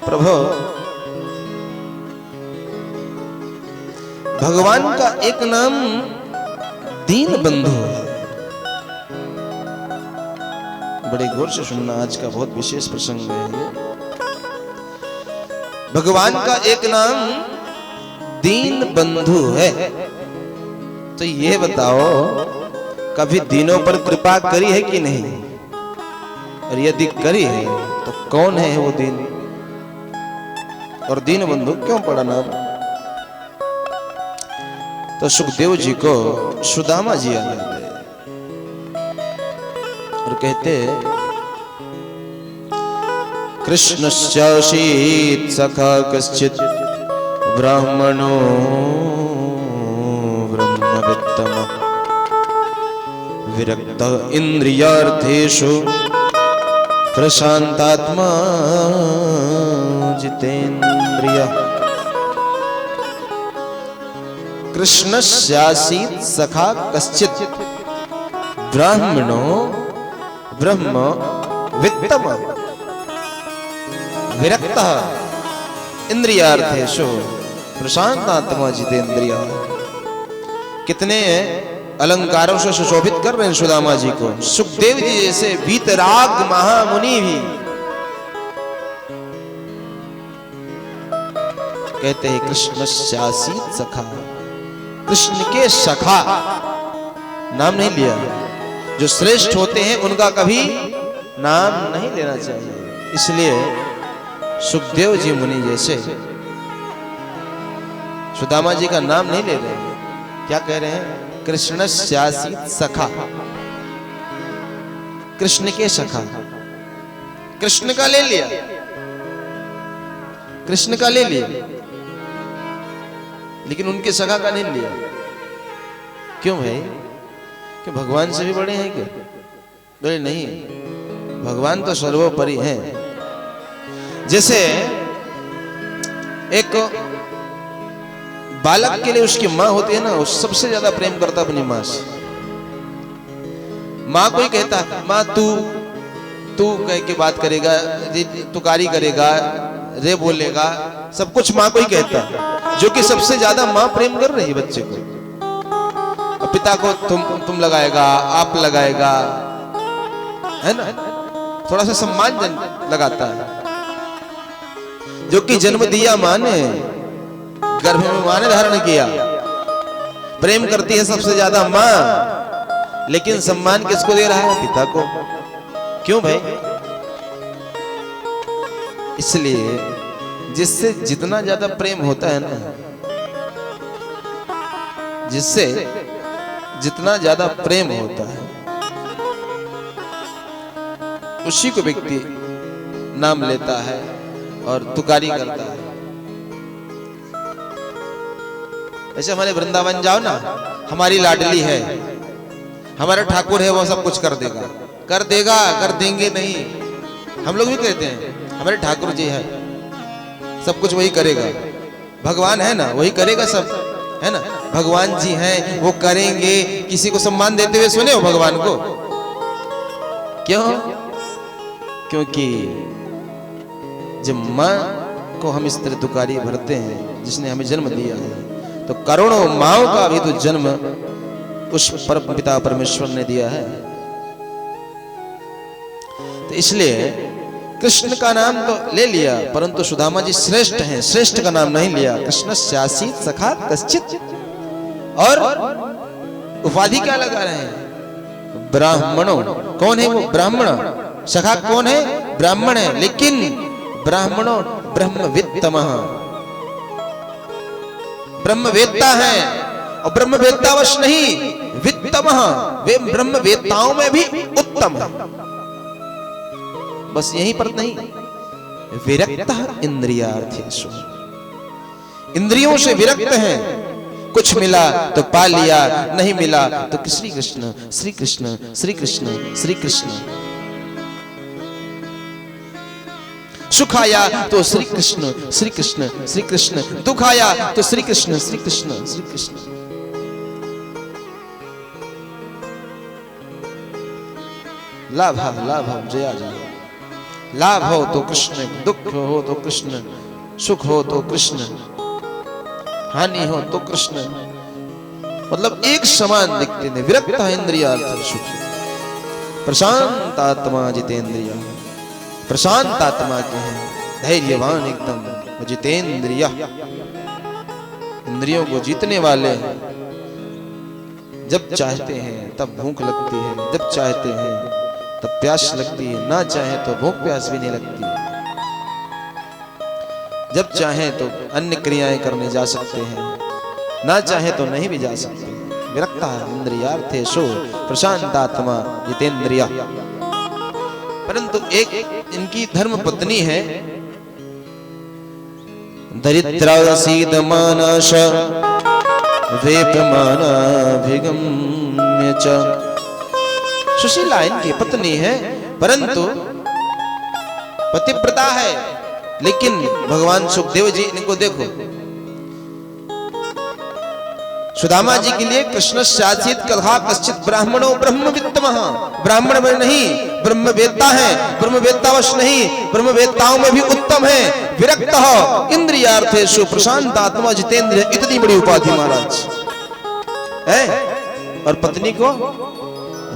प्रभु भगवान का एक नाम दीन बंधु है। बड़े गौर से सुनना, आज का बहुत विशेष प्रसंग है ये। भगवान का एक नाम दीन बंधु है। तो ये बताओ, कभी दीनों पर कृपा करी है कि नहीं? और यदि करी है तो कौन है वो दीन? और दीन बंधु क्यों पड़ा नाम? तो सुखदेव जी को सुदामा जी याद आते और कहते, कृष्णश्चासीत् सखा कश्चित् ब्राह्मणो ब्रह्मवित्तमः विरक्तः इंद्रियार्थेषु प्रशांतात्मा जितेन्द्रियः। कृष्णस्यासीत् सखा कश्चित् ब्राह्मणो ब्रह्म वित्तमः विरक्तः इंद्रियार्थेषु प्रशांतात्मा जितेन्द्रियः। कितने अलंकारों से सुशोभित कर रहे हैं सुदामा जी को। सुखदेव जी जैसे वीतराग महामुनि भी कहते हैं कृष्णस्यासीत् सखा, कृष्ण के सखा नाम नहीं लिया। जो श्रेष्ठ होते हैं उनका कभी नाम नहीं लेना चाहिए। इसलिए सुखदेव जी मुनि जैसे सुदामा जी का नाम नहीं ले रहे हैं। क्या कह रहे हैं? कृष्णस्यासीत् सखा, कृष्ण के सखा। कृष्ण का ले लिया, कृष्ण का ले लिया, लेकिन उनके सखा का नहीं लिया। क्यों भाई? कि भगवान से भी बड़े हैं क्या? बड़े नहीं, भगवान तो सर्वोपरि हैं। जैसे एक बालक के लिए उसकी माँ होती है ना, वो सबसे ज्यादा प्रेम करता अपनी माँ से। माँ को ही कहता, माँ तू कह के बात करेगा, तुकारी करेगा, रे बोलेगा, सब कुछ माँ को ही कहता, जो कि सबसे ज्यादा माँ प्रेम कर रही है बच्चे को। और पिता को तुम लगाएगा, आप लगाएगा, है ना, थोड़ा सा सम्मान लगाता है। जो कि जन्म दिया माँ ने, गर्भ में माँ ने धारण किया, प्रेम करती है सबसे ज्यादा माँ, लेकिन सम्मान किसको दे रहा है? पिता को। क्यों भाई? इसलिए जिससे जितना ज्यादा प्रेम होता है ना, जिससे जितना ज्यादा प्रेम होता है, उसी को व्यक्ति नाम लेता है और तुकारी करता है। ऐसे हमारे वृंदावन जाओ ना, हमारी लाडली है, हमारा ठाकुर है, वो सब कुछ कर देगा, कर देगा, कर देंगे नहीं। हम लोग भी कहते हैं हमारे ठाकुर जी है, सब कुछ वही करेगा। भगवान है ना, वही करेगा सब, है ना। भगवान जी हैं, वो करेंगे। किसी को सम्मान देते हुए सुने हो भगवान को? क्यों? क्योंकि जब माँ को हम इस तरह तुकारी भरते हैं, जिसने हमें जन्म दिया है, तो करोड़ों माओं का भी तो जन्म उस परम पिता परमेश्वर ने दिया है। तो इसलिए कृष्ण का नाम तो ले लिया, परंतु सुदामा जी श्रेष्ठ हैं, श्रेष्ठ का नाम नहीं लिया। कृष्णस्यासीत् सखा कश्चित्, और उपाधि क्या लगा रहे हैं? ब्राह्मणों। कौन है वो ब्राह्मण? सखा कौन है? ब्राह्मण है, लेकिन ब्राह्मणों ब्रह्मवित्तमः, ब्रह्मवेत्ता है। और ब्रह्मवेत्तावश नहीं, वित्तमः, वे ब्रह्मवेत्ताओं में भी उत्तम है। बस यहीं पर नहीं, विरक्तः इंद्रियार्थेषु, इंद्रियों से विरक्त हैं। कुछ मिला तो पा लिया, नहीं मिला तो श्री कृष्ण श्री कृष्ण श्री कृष्ण श्री कृष्ण। सुख आया तो श्री कृष्ण श्री कृष्ण श्री कृष्ण, दुख आया तो श्री कृष्ण श्री कृष्ण श्री कृष्ण। लाभ लाभ जया जया लाभ हो तो कृष्ण, दुख हो तो कृष्ण, सुख हो तो कृष्ण, हानि हो तो कृष्ण। मतलब एक समान दिखते हैं। विरक्त इंद्रियार्थ सुखी, प्रशांत आत्मा जितेंद्रिय। प्रशांत आत्मा के हैं, धैर्यवान एकदम, जितेंद्रिय, इंद्रियों को जीतने वाले हैं। जब चाहते हैं तब भूख लगती है, जब चाहते हैं तब प्यास लगती है, ना चाहे तो भूख प्यास भी नहीं लगती। जब चाहे तो अन्य क्रियाएं करने जा सकते हैं, ना चाहे तो नहीं भी जा सकते। विरक्ता इंद्रियार्थेषु प्रशांत आत्मा जितेंद्रिय। परंतु एक इनकी धर्म पत्नी है, दरिद्रासीद मानस वेपमानाभिगम्य च। सुशीला इनकी पत्नी है, परंतु पतिव्रता है। लेकिन भगवान सुखदेव जी इनको देखो, सुदामा जी के लिए कृष्ण शासित कथा कश्चित ब्राह्मणो ब्रह्मवित्तमः। ब्राह्मण में नहीं, ब्रह्मवेत्ता है, ब्रह्मवेत्तावश नहीं, ब्रह्मवेत्ताओं में भी उत्तम है। विरक्त इंद्रियार्थेषु प्रशांत आत्मा जितेंद्रिय। इतनी बड़ी उपाधि महाराज है। और पत्नी को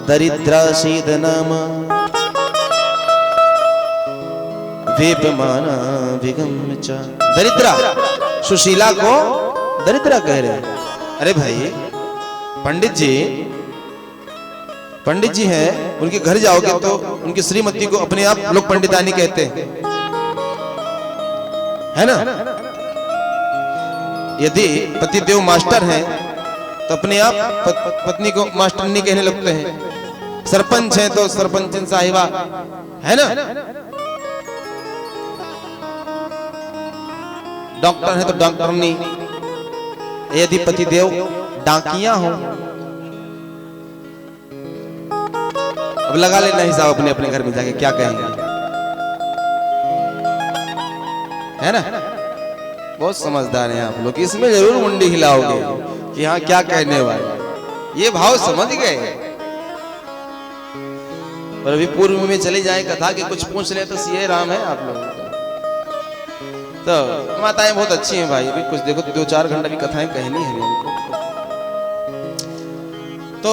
दरिद्रासीद नाम वेपमानाभिगम्य च। दरिद्रा, सुशीला को दरिद्रा कह रहे हैं। अरे भाई, पंडित जी हैं, उनके घर जाओगे तो उनकी श्रीमती को अपने आप लोग पंडितानी कहते हैं, है ना। यदि पतिदेव मास्टर हैं तो अपने आप पत्नी को मास्टरनी कहने लगते हैं। सरपंच हैं तो सरपंचन साहिबा, है ना। डॉक्टर है तो डॉक्टरनी। यदि पतिदेव डाकिया हो, अब लगा लेना हिसाब अपने अपने घर में जाके क्या कहेंगे, है ना। बहुत समझदार हैं आप लोग, इसमें जरूर मुंडी हिलाओगे कि हाँ क्या कहने वाले, ये भाव समझ गए। और अभी पूर्व में चली जाए कथा कि कुछ पूछ ले तो सीए राम है आप लोग। तो माताएं बहुत अच्छी हैं भाई, अभी कुछ देखो 2-4 घंटा की कथाएं कहनी है उनको। तो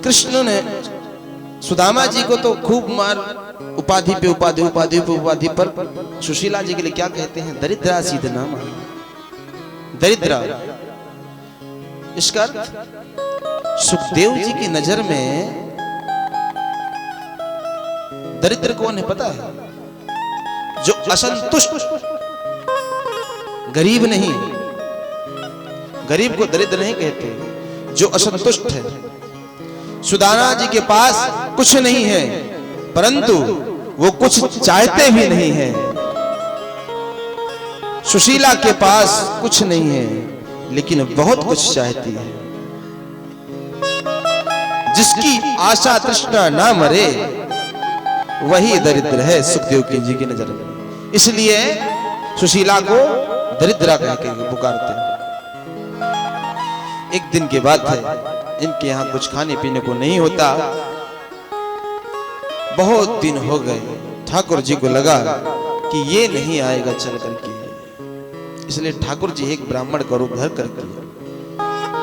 कृष्ण ने सुदामा जी को तो खूब मार, उपाधि पे उपाधि, उपाधि पे उपाधि पर सुशीला जी के लिए क्या कहते हैं, दरिद्रासीद नाम। दरिद्रा, इसका सुखदेव जी की नजर में दरिद्र कौन है पता है? जो असंतुष्ट, गरीब नहीं, गरीब को दरिद्र नहीं कहते, जो असंतुष्ट है। सुदामा जी के पास कुछ नहीं है, परंतु वो कुछ चाहते भी नहीं है। सुशीला के पास कुछ नहीं है, लेकिन बहुत कुछ चाहती है। जिसकी आशा तृष्णा ना मरे वही दरिद्र है सुखदेव जी की नजर में। इसलिए सुशीला को दरिद्रा कह के पुकारते हैं। एक दिन की बात है, इनके यहाँ कुछ खाने पीने को नहीं होता। बहुत दिन हो गए, ठाकुर जी को लगा कि ये नहीं आएगा चल करके, इसलिए ठाकुर जी एक ब्राह्मण का रूप धर करके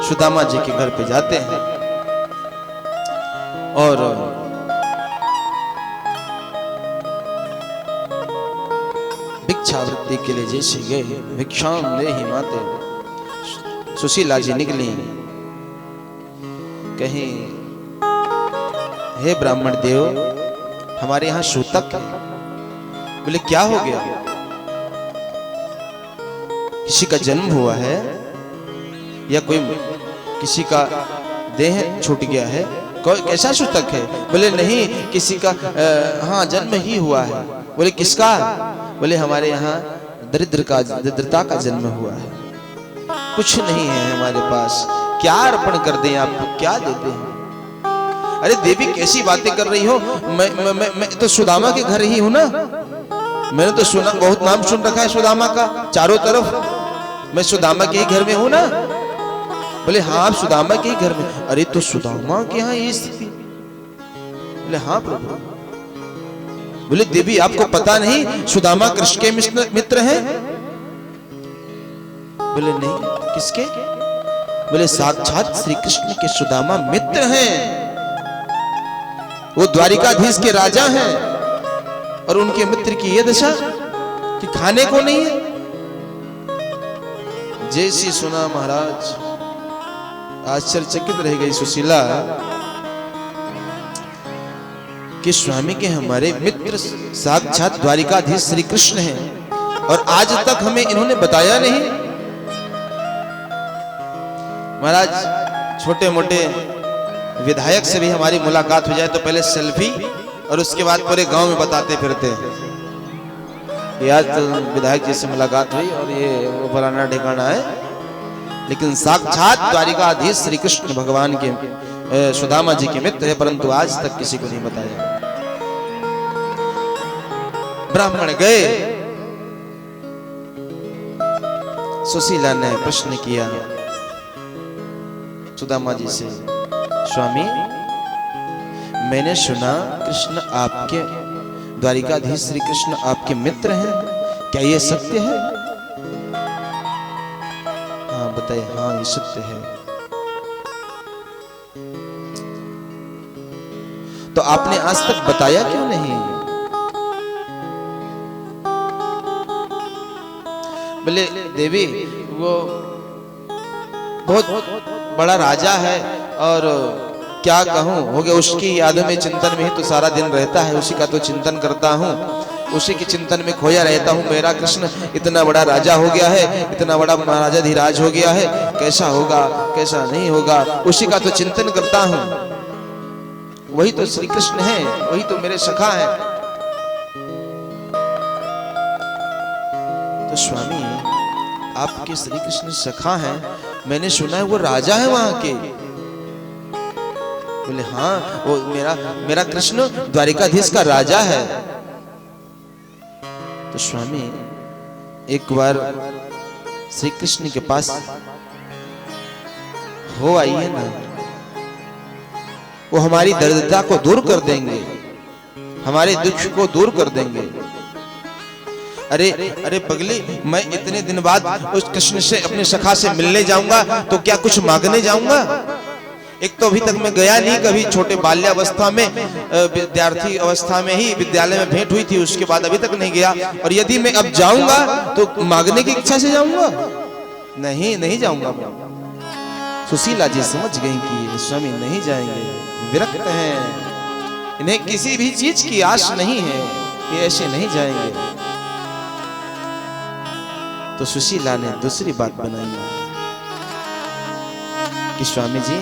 सुदामा जी के घर पे जाते हैं और भिक्षावृत्ति के लिए जैसे गए, भिक्षाम देहि माते, सुशीला जी निकली, कहीं हे ब्राह्मण देव हमारे यहाँ सूतक है। बोले क्या हो गया? किसी का जन्म हुआ है या कोई किसी का देह छूट गया है? कोई कैसा सूतक है? बोले नहीं, किसी का हाँ जन्म ही हुआ है। बोले किसका? बोले हमारे यहाँ दरिद्रता का जन्म हुआ है, कुछ नहीं है हमारे पास, क्या अर्पण कर दें आपको, क्या देते हैं? अरे देवी कैसी बातें कर रही हो, मैं तो सुदामा के घर ही हूं ना, मैंने तो सुना, बहुत नाम सुन रखा है सुदामा का चारों तरफ, मैं सुदामा के ही घर में हूं ना। बोले हाँ आप सुदामा के ही घर में। अरे तो सुदामा के यहाँ ये स्थिति? बोले हाँ प्रभु। बोले देवी आपको पता नहीं सुदामा कृष्ण के मित्र हैं? बोले नहीं, किसके? बोले साक्षात श्री कृष्ण के सुदामा मित्र हैं, वो द्वारिकाधीश के राजा हैं और उनके मित्र की ये दशा कि खाने को नहीं है। जैसी सुना महाराज आश्चर्यचकित रह गई सुशीला कि स्वामी के हमारे मित्र साक्षात द्वारिकाधीश श्री कृष्ण हैं और आज तक हमें इन्होंने बताया नहीं। महाराज छोटे मोटे विधायक से भी हमारी मुलाकात हो जाए तो पहले सेल्फी और उसके बाद पूरे गांव में बताते फिरते हैं कि आज तो विधायक जी से मुलाकात हुई और ये वो फलाना ठिकाना है, लेकिन साक्षात द्वारिकाधीश श्री कृष्ण भगवान के सुदामा जी के मित्र है, परंतु आज तक किसी को नहीं बताया। ब्राह्मण गए, सुशीला ने प्रश्न किया सुदामा जी से, स्वामी मैंने सुना कृष्ण आपके द्वारिकाधीश श्री कृष्ण आपके मित्र हैं, क्या ये सत्य है? हाँ बताइए, हाँ ये सत्य है। तो आपने आज तक बताया क्यों नहीं? बोले देवी वो बहुत बड़ा राजा है और क्या कहूं, हो गया उसकी यादों में चिंतन में ही तो सारा दिन रहता है, उसी का तो चिंतन करता हूं, उसी के चिंतन में खोया रहता हूं। मेरा कृष्ण इतना बड़ा राजा हो गया है, इतना बड़ा महाराजा धीराज हो गया है, कैसा होगा कैसा नहीं होगा, उसी का तो चिंतन करता हूं। वही तो श्री कृष्ण है, वही तो मेरे सखा है। तो स्वामी आपके श्री कृष्ण सखा हैं, मैंने सुना है वो राजा है वहां के। बोले हाँ वो मेरा कृष्ण द्वारिकाधीश का राजा है। तो स्वामी एक बार श्री कृष्ण के पास हो आइए ना, वो हमारी दरिद्रता को दूर कर देंगे, हमारे दुख को दूर कर देंगे। अरे अरे पगली, मैं इतने दिन बाद उस कृष्ण से अपने सखा से मिलने जाऊंगा तो क्या कुछ मांगने जाऊंगा? एक तो अभी तक मैं गया नहीं, कभी छोटे बाल्यावस्था में विद्यार्थी अवस्था में ही विद्यालय में भेंट हुई थी, उसके बाद अभी तक नहीं गया। और यदि मैं अब जाऊंगा तो मांगने की इच्छा से जाऊंगा? नहीं जाऊंगा। सुशीला जी समझ गई कि स्वामी नहीं जाएंगे, विरक्त हैं, इन्हें किसी भी चीज की आश नहीं है, ये ऐसे नहीं जाएंगे। तो सुशीला ने दूसरी बात बनाई कि स्वामी जी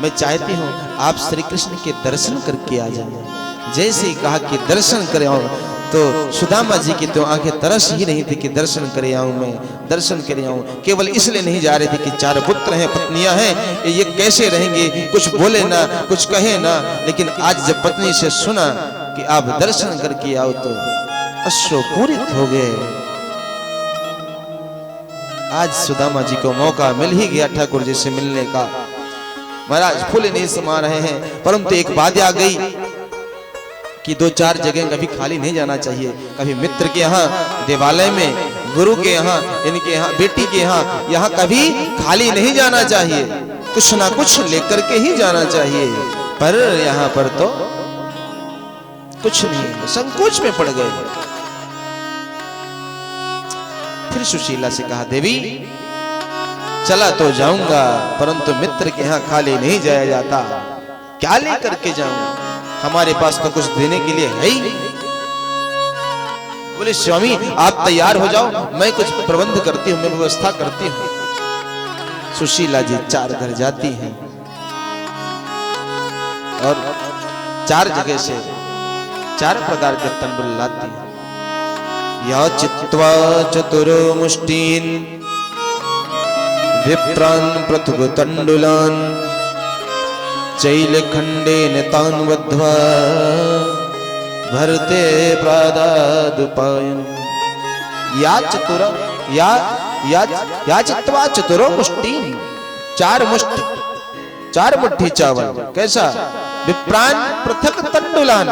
मैं चाहती हूं आप श्री कृष्ण के दर्शन करके आ जाएं। जैसे ही कहा कि दर्शन करे आऊं, तो सुदामा जी की तो आंखें तरस ही नहीं थी कि दर्शन करे आऊं, मैं दर्शन करे आऊं। केवल इसलिए नहीं जा रहे थे कि 4 पुत्र हैं, पत्नियां हैं, ये कैसे रहेंगे, कुछ बोले ना, कुछ कहे ना। लेकिन आज जब पत्नी से सुना कि आप दर्शन करके आओ तो अश्रुपूरित हो गए। आज सुदामा जी को मौका मिल ही गया ठाकुर जी से मिलने का। महाराज फूल नहीं समा रहे हैं, परंतु एक बात आ गई कि 2-4 जगह कभी खाली नहीं जाना चाहिए। कभी मित्र के यहाँ देवालय में, गुरु के यहाँ, इनके यहाँ, बेटी के यहाँ कभी खाली नहीं जाना चाहिए, कुछ ना कुछ लेकर के ही जाना चाहिए। पर यहाँ पर तो कुछ नहीं, संकोच में पड़ गए। फिर सुशीला से कहा, देवी चला तो जाऊंगा, परंतु मित्र के यहाँ खाली नहीं जाया जाता, क्या लेकर के जाऊं, हमारे पास तो कुछ देने के लिए है ही नहीं। बोले स्वामी आप तैयार हो जाओ, मैं कुछ प्रबंध करती हूँ, मैं व्यवस्था करती हूँ। सुशीला जी 4 घर जाती हैं और 4 जगह से 4 प्रकार के तंबुल लाती हैं। या चित्वा चतुरो मुष्टीन विप्रान पृथुग तंडुलान चैलखंडेन तान वध्वा भरते प्रादादुपायन। या चित्वा चतुरो मुष्टीन, 4 मुट्ठी चावल, कैसा? विप्रान पृथक तंडुलान,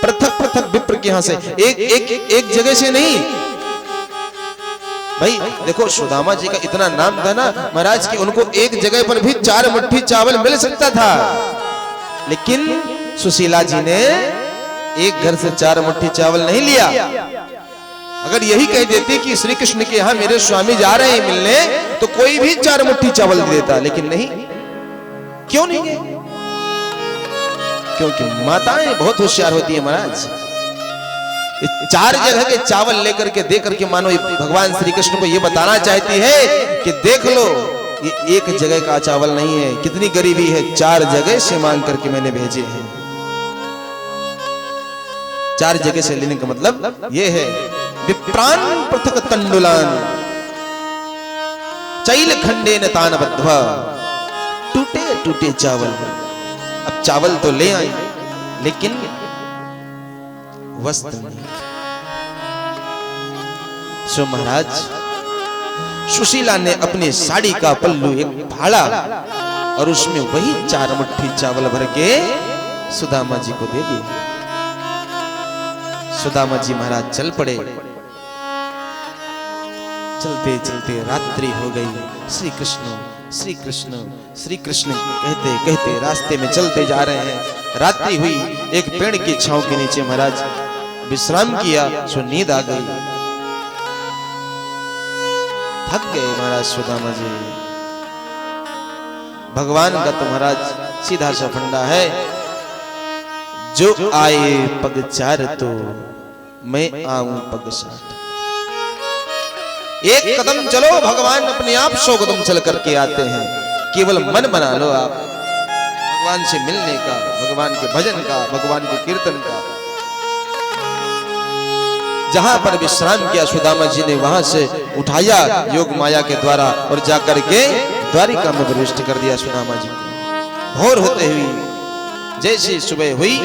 पृथक पृथक विप्र के यहां से एक जगह से नहीं। भाई देखो सुदामा जी का इतना नाम था ना महाराज कि उनको एक जगह पर भी 4 मुट्ठी चावल मिल सकता था, लेकिन सुशीला जी ने एक घर से 4 मुट्ठी चावल नहीं लिया। अगर यही कह देती कि श्री कृष्ण के यहां मेरे स्वामी जा रहे हैं मिलने, तो कोई भी 4 मुट्ठी चावल दे देता, लेकिन नहीं। क्यों नहीं गए? क्योंकि माताएं बहुत होशियार होती है महाराज। 4 जगह के चावल लेकर के दे करके मानो भगवान श्री कृष्ण को यह बताना चाहती है कि देख लो ये एक जगह का चावल नहीं है, कितनी गरीबी है, 4 जगह से मांग करके मैंने भेजे हैं। 4 जगह से लेने का मतलब यह है विप्रान पृथक तंडुलान चैल खंडे न तान बद्ध्वा, टूटे टूटे चावल। अब चावल तो ले आई लेकिन वस्त्र नहीं। सो महाराज सुशीला ने अपनी साड़ी का पल्लू एक फाड़ा और उसमें वही 4 मुट्ठी चावल भर के सुदामा जी को दे दिए। सुदामा जी महाराज चल पड़े। चलते चलते रात्रि हो गई। श्री कृष्ण श्री कृष्ण श्री कृष्ण कहते कहते रास्ते में चलते जा रहे हैं। रात्रि हुई, एक पेड़ की छांव के नीचे महाराज विश्राम किया। सो नींद आ गई, थक गए महाराज सुदामा जी। भगवान का तो महाराज सीधा सा फंडा है, जो आए पग 4 तो मैं आऊं पग 60। एक कदम चलो, भगवान अपने आप 100 कदम चल करके आते हैं। केवल मन बना लो आप भगवान से मिलने का, भगवान के भजन का, भगवान के कीर्तन का। जहां पर विश्राम किया सुदामा जी ने, वहां से उठाया योग माया के द्वारा और जाकर के द्वारिका में प्रवेश कर दिया सुदामा जी को। भोर होते हुई जैसी सुबह हुई,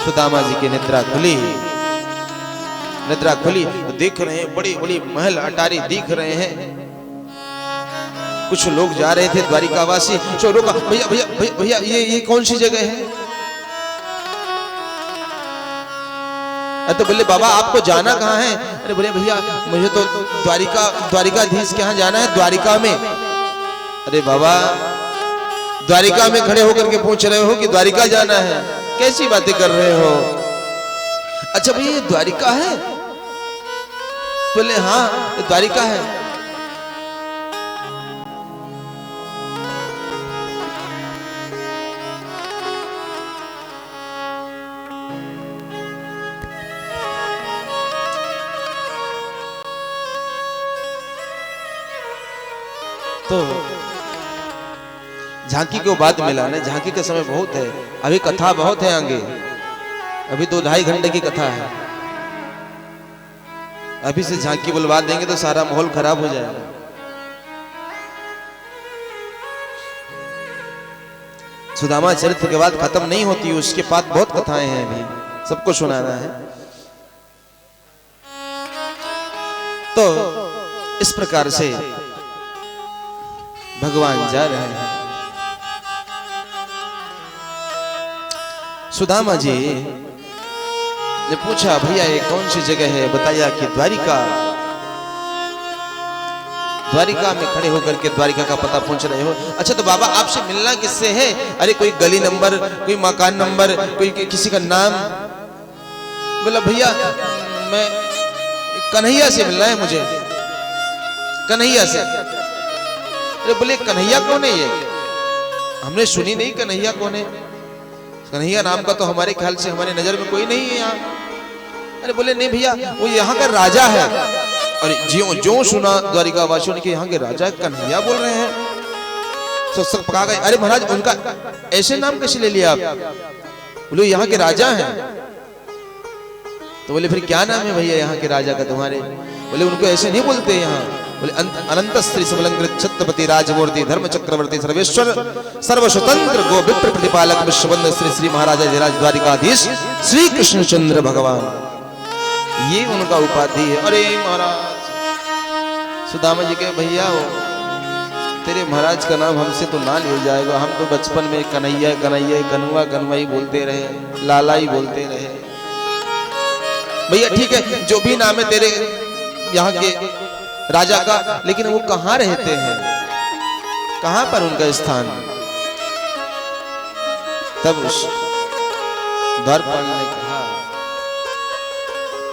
सुदामा जी की निद्रा खुली। निद्रा खुली तो देख रहे हैं बड़ी बड़ी महल अटारी दिख रहे हैं। कुछ लोग जा रहे थे द्वारिकावासी, तो रोका, भैया भैया भैया ये कौन सी जगह है? तो बोले बाबा आपको जाना कहाँ है? अरे बोले भैया मुझे तो द्वारिकाधीश के यहाँ जाना है, द्वारिका में। अरे बाबा द्वारिका में खड़े होकर के पूछ रहे हो कि द्वारिका जाना है? कैसी बातें कर रहे हो? अच्छा भैया ये द्वारिका है? बोले हाँ द्वारिका है। तो झांकी को बाद मिला ना, झांकी का समय बहुत है, अभी कथा बहुत है आगे, अभी 2-2.5 घंटे की कथा है। अभी से झांकी बुलवा देंगे तो सारा माहौल खराब हो जाएगा। सुदामा चरित्र के बाद खत्म नहीं होती, उसके बाद बहुत कथाएं हैं, अभी सबको सुनाना है। तो इस प्रकार से भगवान जा रहे हैं। सुदामा जी ने पूछा भैया ये कौन सी जगह है? बताया कि द्वारिका। द्वारिका में खड़े होकर के द्वारिका का पता पूछ रहे हो। अच्छा तो बाबा आपसे मिलना किससे है? अरे कोई गली नंबर, कोई मकान नंबर, कोई किसी का नाम? बोला भैया मैं कन्हैया से मिलना है मुझे, कन्हैया से। अरे बोले कन्हैया कौन है ये? हमने सुनी नहीं कन्हैया कौन है। कन्हैया नाम का तो हमारे ख्याल से हमारे नजर में कोई नहीं है यहाँ। अरे बोले नहीं भैया वो यहाँ का राजा है। और जो सुना द्वारिका वासियों ने कि यहाँ के राजा कन्हैया बोल रहे हैं, तो सब पका गए। अरे महाराज उनका ऐसे नाम कैसे ले लिया आप? बोले यहाँ के राजा हैं। तो बोले फिर क्या नाम है भैया यहाँ के राजा का तुम्हारे? बोले उनको ऐसे नहीं बोलते यहाँ। बोले अनंत श्री सबलंकृत छत्रपति राजमूर्ति धर्म चक्रवर्ती सर्वेश्वर सर्व स्वतंत्र गो विप्र प्रतिपालक विश्ववंद श्री श्री महाराजा जयराज द्वारिकाधीश श्री कृष्णचंद्र भगवान, ये उनका उपाधि है। अरे महाराज सुदामा जी के भैया हो तेरे महाराज का नाम हमसे तो ना लिया जाएगा। हम तो बचपन में कन्हैया कन्हैया कनुआ कनुआ ही बोलते रहे, लाला ही बोलते रहे। भैया ठीक है, जो भी नाम है तेरे यहाँ के राजा का, लेकिन वो कहाँ रहते हैं, कहाँ पर उनका स्थान? तब उस द्वारपाल ने कहा,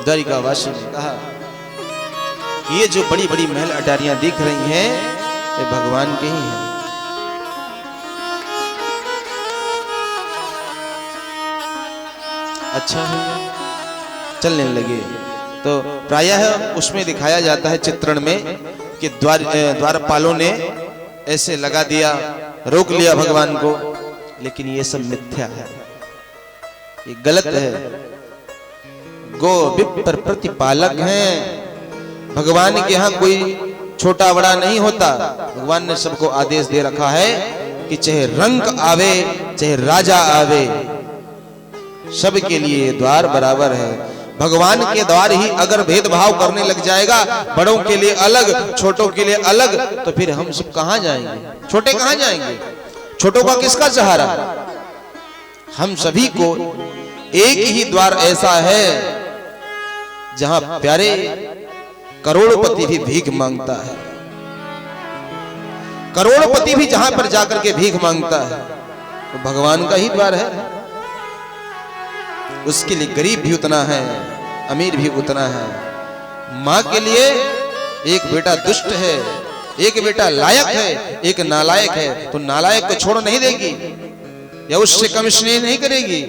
द्वारिकावासी ने कहा, ये जो बड़ी बड़ी महल अटारियां दिख रही हैं, ये भगवान के ही हैं। अच्छा है, चलने लगे। तो प्रायः उसमें दिखाया जाता है चित्रण में कि द्वारपालों ने ऐसे लगा दिया, रोक लिया भगवान को, लेकिन ये सब मिथ्या है, ये गलत है। गो विप्र प्रतिपालक हैं, भगवान के यहाँ कोई छोटा बड़ा नहीं होता। भगवान ने सबको आदेश दे रखा है कि चाहे रंक आवे चाहे राजा आवे, सबके लिए द्वार बराबर है। भगवान के द्वार ही अगर भेदभाव करने लग जाएगा, बड़ों के लिए अलग छोटों के लिए अलग, तो फिर हम सब कहां जाएंगे? छोटे कहां जाएंगे? छोटों का किसका सहारा? हम सभी को एक ही द्वार ऐसा है जहां प्यारे करोड़पति भी भीख मांगता है। करोड़पति भी जहां पर जाकर के भीख मांगता है, तो भगवान का ही द्वार है। उसके लिए गरीब भी उतना है, अमीर भी उतना है। माँ के लिए एक बेटा दुष्ट है, एक बेटा लायक है, एक नालायक है, तो नालायक को छोड़ नहीं देगी या उससे कम स्नेह नहीं करेगी।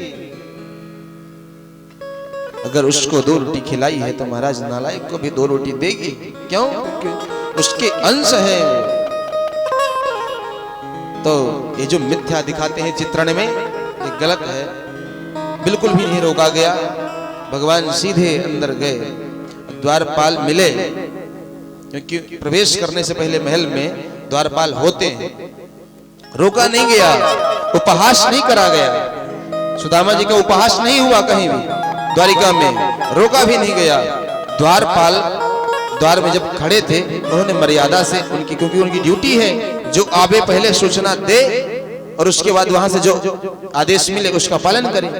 अगर उसको 2 रोटी खिलाई है तो महाराज नालायक को भी 2 रोटी देगी। क्यों? उसके अंश है। तो ये जो मिथ्या दिखाते हैं चित्रण में, ये गलत है, बिल्कुल भी नहीं रोका गया। भगवान सीधे अंदर गए, द्वारपाल मिले, क्योंकि प्रवेश करने से पहले महल में द्वारपाल होते हैं। रोका नहीं गया, उपहास नहीं करा गया, सुदामा जी का उपहास नहीं हुआ कहीं भी, द्वारिका में रोका भी नहीं गया। द्वारपाल द्वार में जब खड़े थे, उन्होंने मर्यादा से उनकी, क्योंकि उनकी ड्यूटी है, जो आवे पहले सूचना दे और उसके बाद वहां से जो आदेश मिले उसका पालन करें।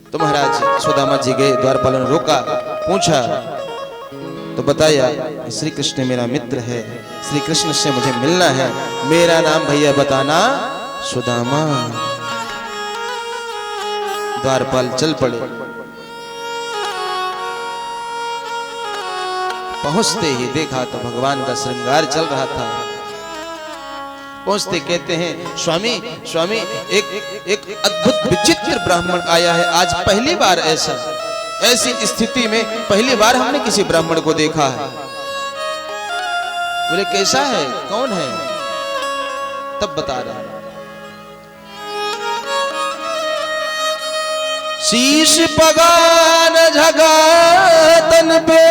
तो महाराज सुदामा जी गए, द्वारपाल ने रोका, पूछा तो बताया, श्री कृष्ण मेरा मित्र है, श्री कृष्ण से मुझे मिलना है, मेरा नाम भैया बताना सुदामा। द्वारपाल चल पड़े। पहुंचते ही देखा तो भगवान का श्रृंगार चल रहा था। पहुंचते कहते हैं, स्वामी स्वामी एक अद्भुत विचित्र ब्राह्मण आया है आज, पहली बार ऐसी स्थिति में पहली बार हमने किसी ब्राह्मण को देखा है। बोले कैसा है, कौन है? तब बता रहा, शीश पगान झगा तन पे,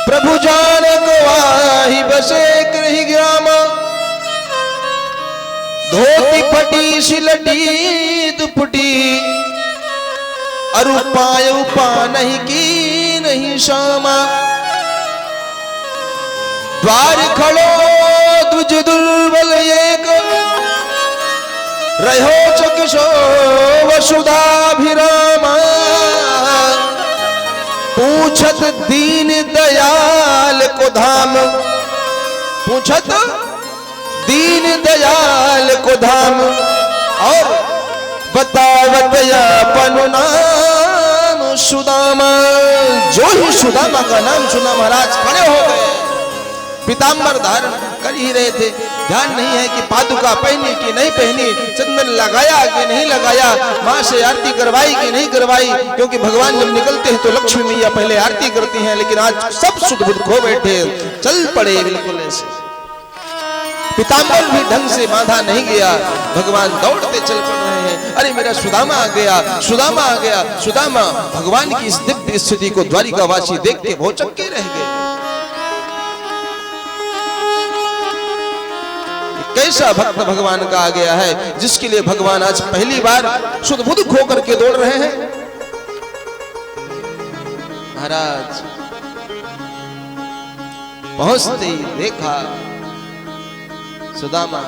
प्रभु जान गवाही बसे कृहि ग्राम, धोती फटी सिलटी दुपटी, अरुपाय उपा नहीं की नहीं शामा, द्वार खड़ो दुज दुर्बल एक, रहो चकिशो वसुधाभिरामा, पूछत दीन दयाल को धाम, पूछत दीन दयाल को धाम, और बतावत अपन नाम सुदामा। जो ही सुदामा का नाम सुना महाराज खड़े हो गए, पीतांबर धारण कर ही रहे थे, ध्यान नहीं है कि पादुका पहनी कि नहीं पहनी, चंदन लगाया कि नहीं लगाया, माँ से आरती करवाई कि नहीं करवाई, क्योंकि भगवान जब निकलते हैं तो लक्ष्मी मैया पहले आरती करती हैं, लेकिन आज सब सुध बुध खो बैठे, चल पड़े बिल्कुल ऐसे। पीतांबर भी ढंग से बांधा नहीं गया, भगवान दौड़ते चल पड़ रहे हैं। अरे मेरा सुदामा आ गया, सुदामा आ गया, सुदामा। भगवान की इस दिव्य स्थिति को द्वारिकावासी देख के भौचक्के रह गए। कैसा भक्त भगवान का आ गया है, जिसके लिए भगवान आज पहली बार शुद्ध बुद्ध खो करके दौड़ रहे हैं। महाराज पहुंचते ही देखा सुदामा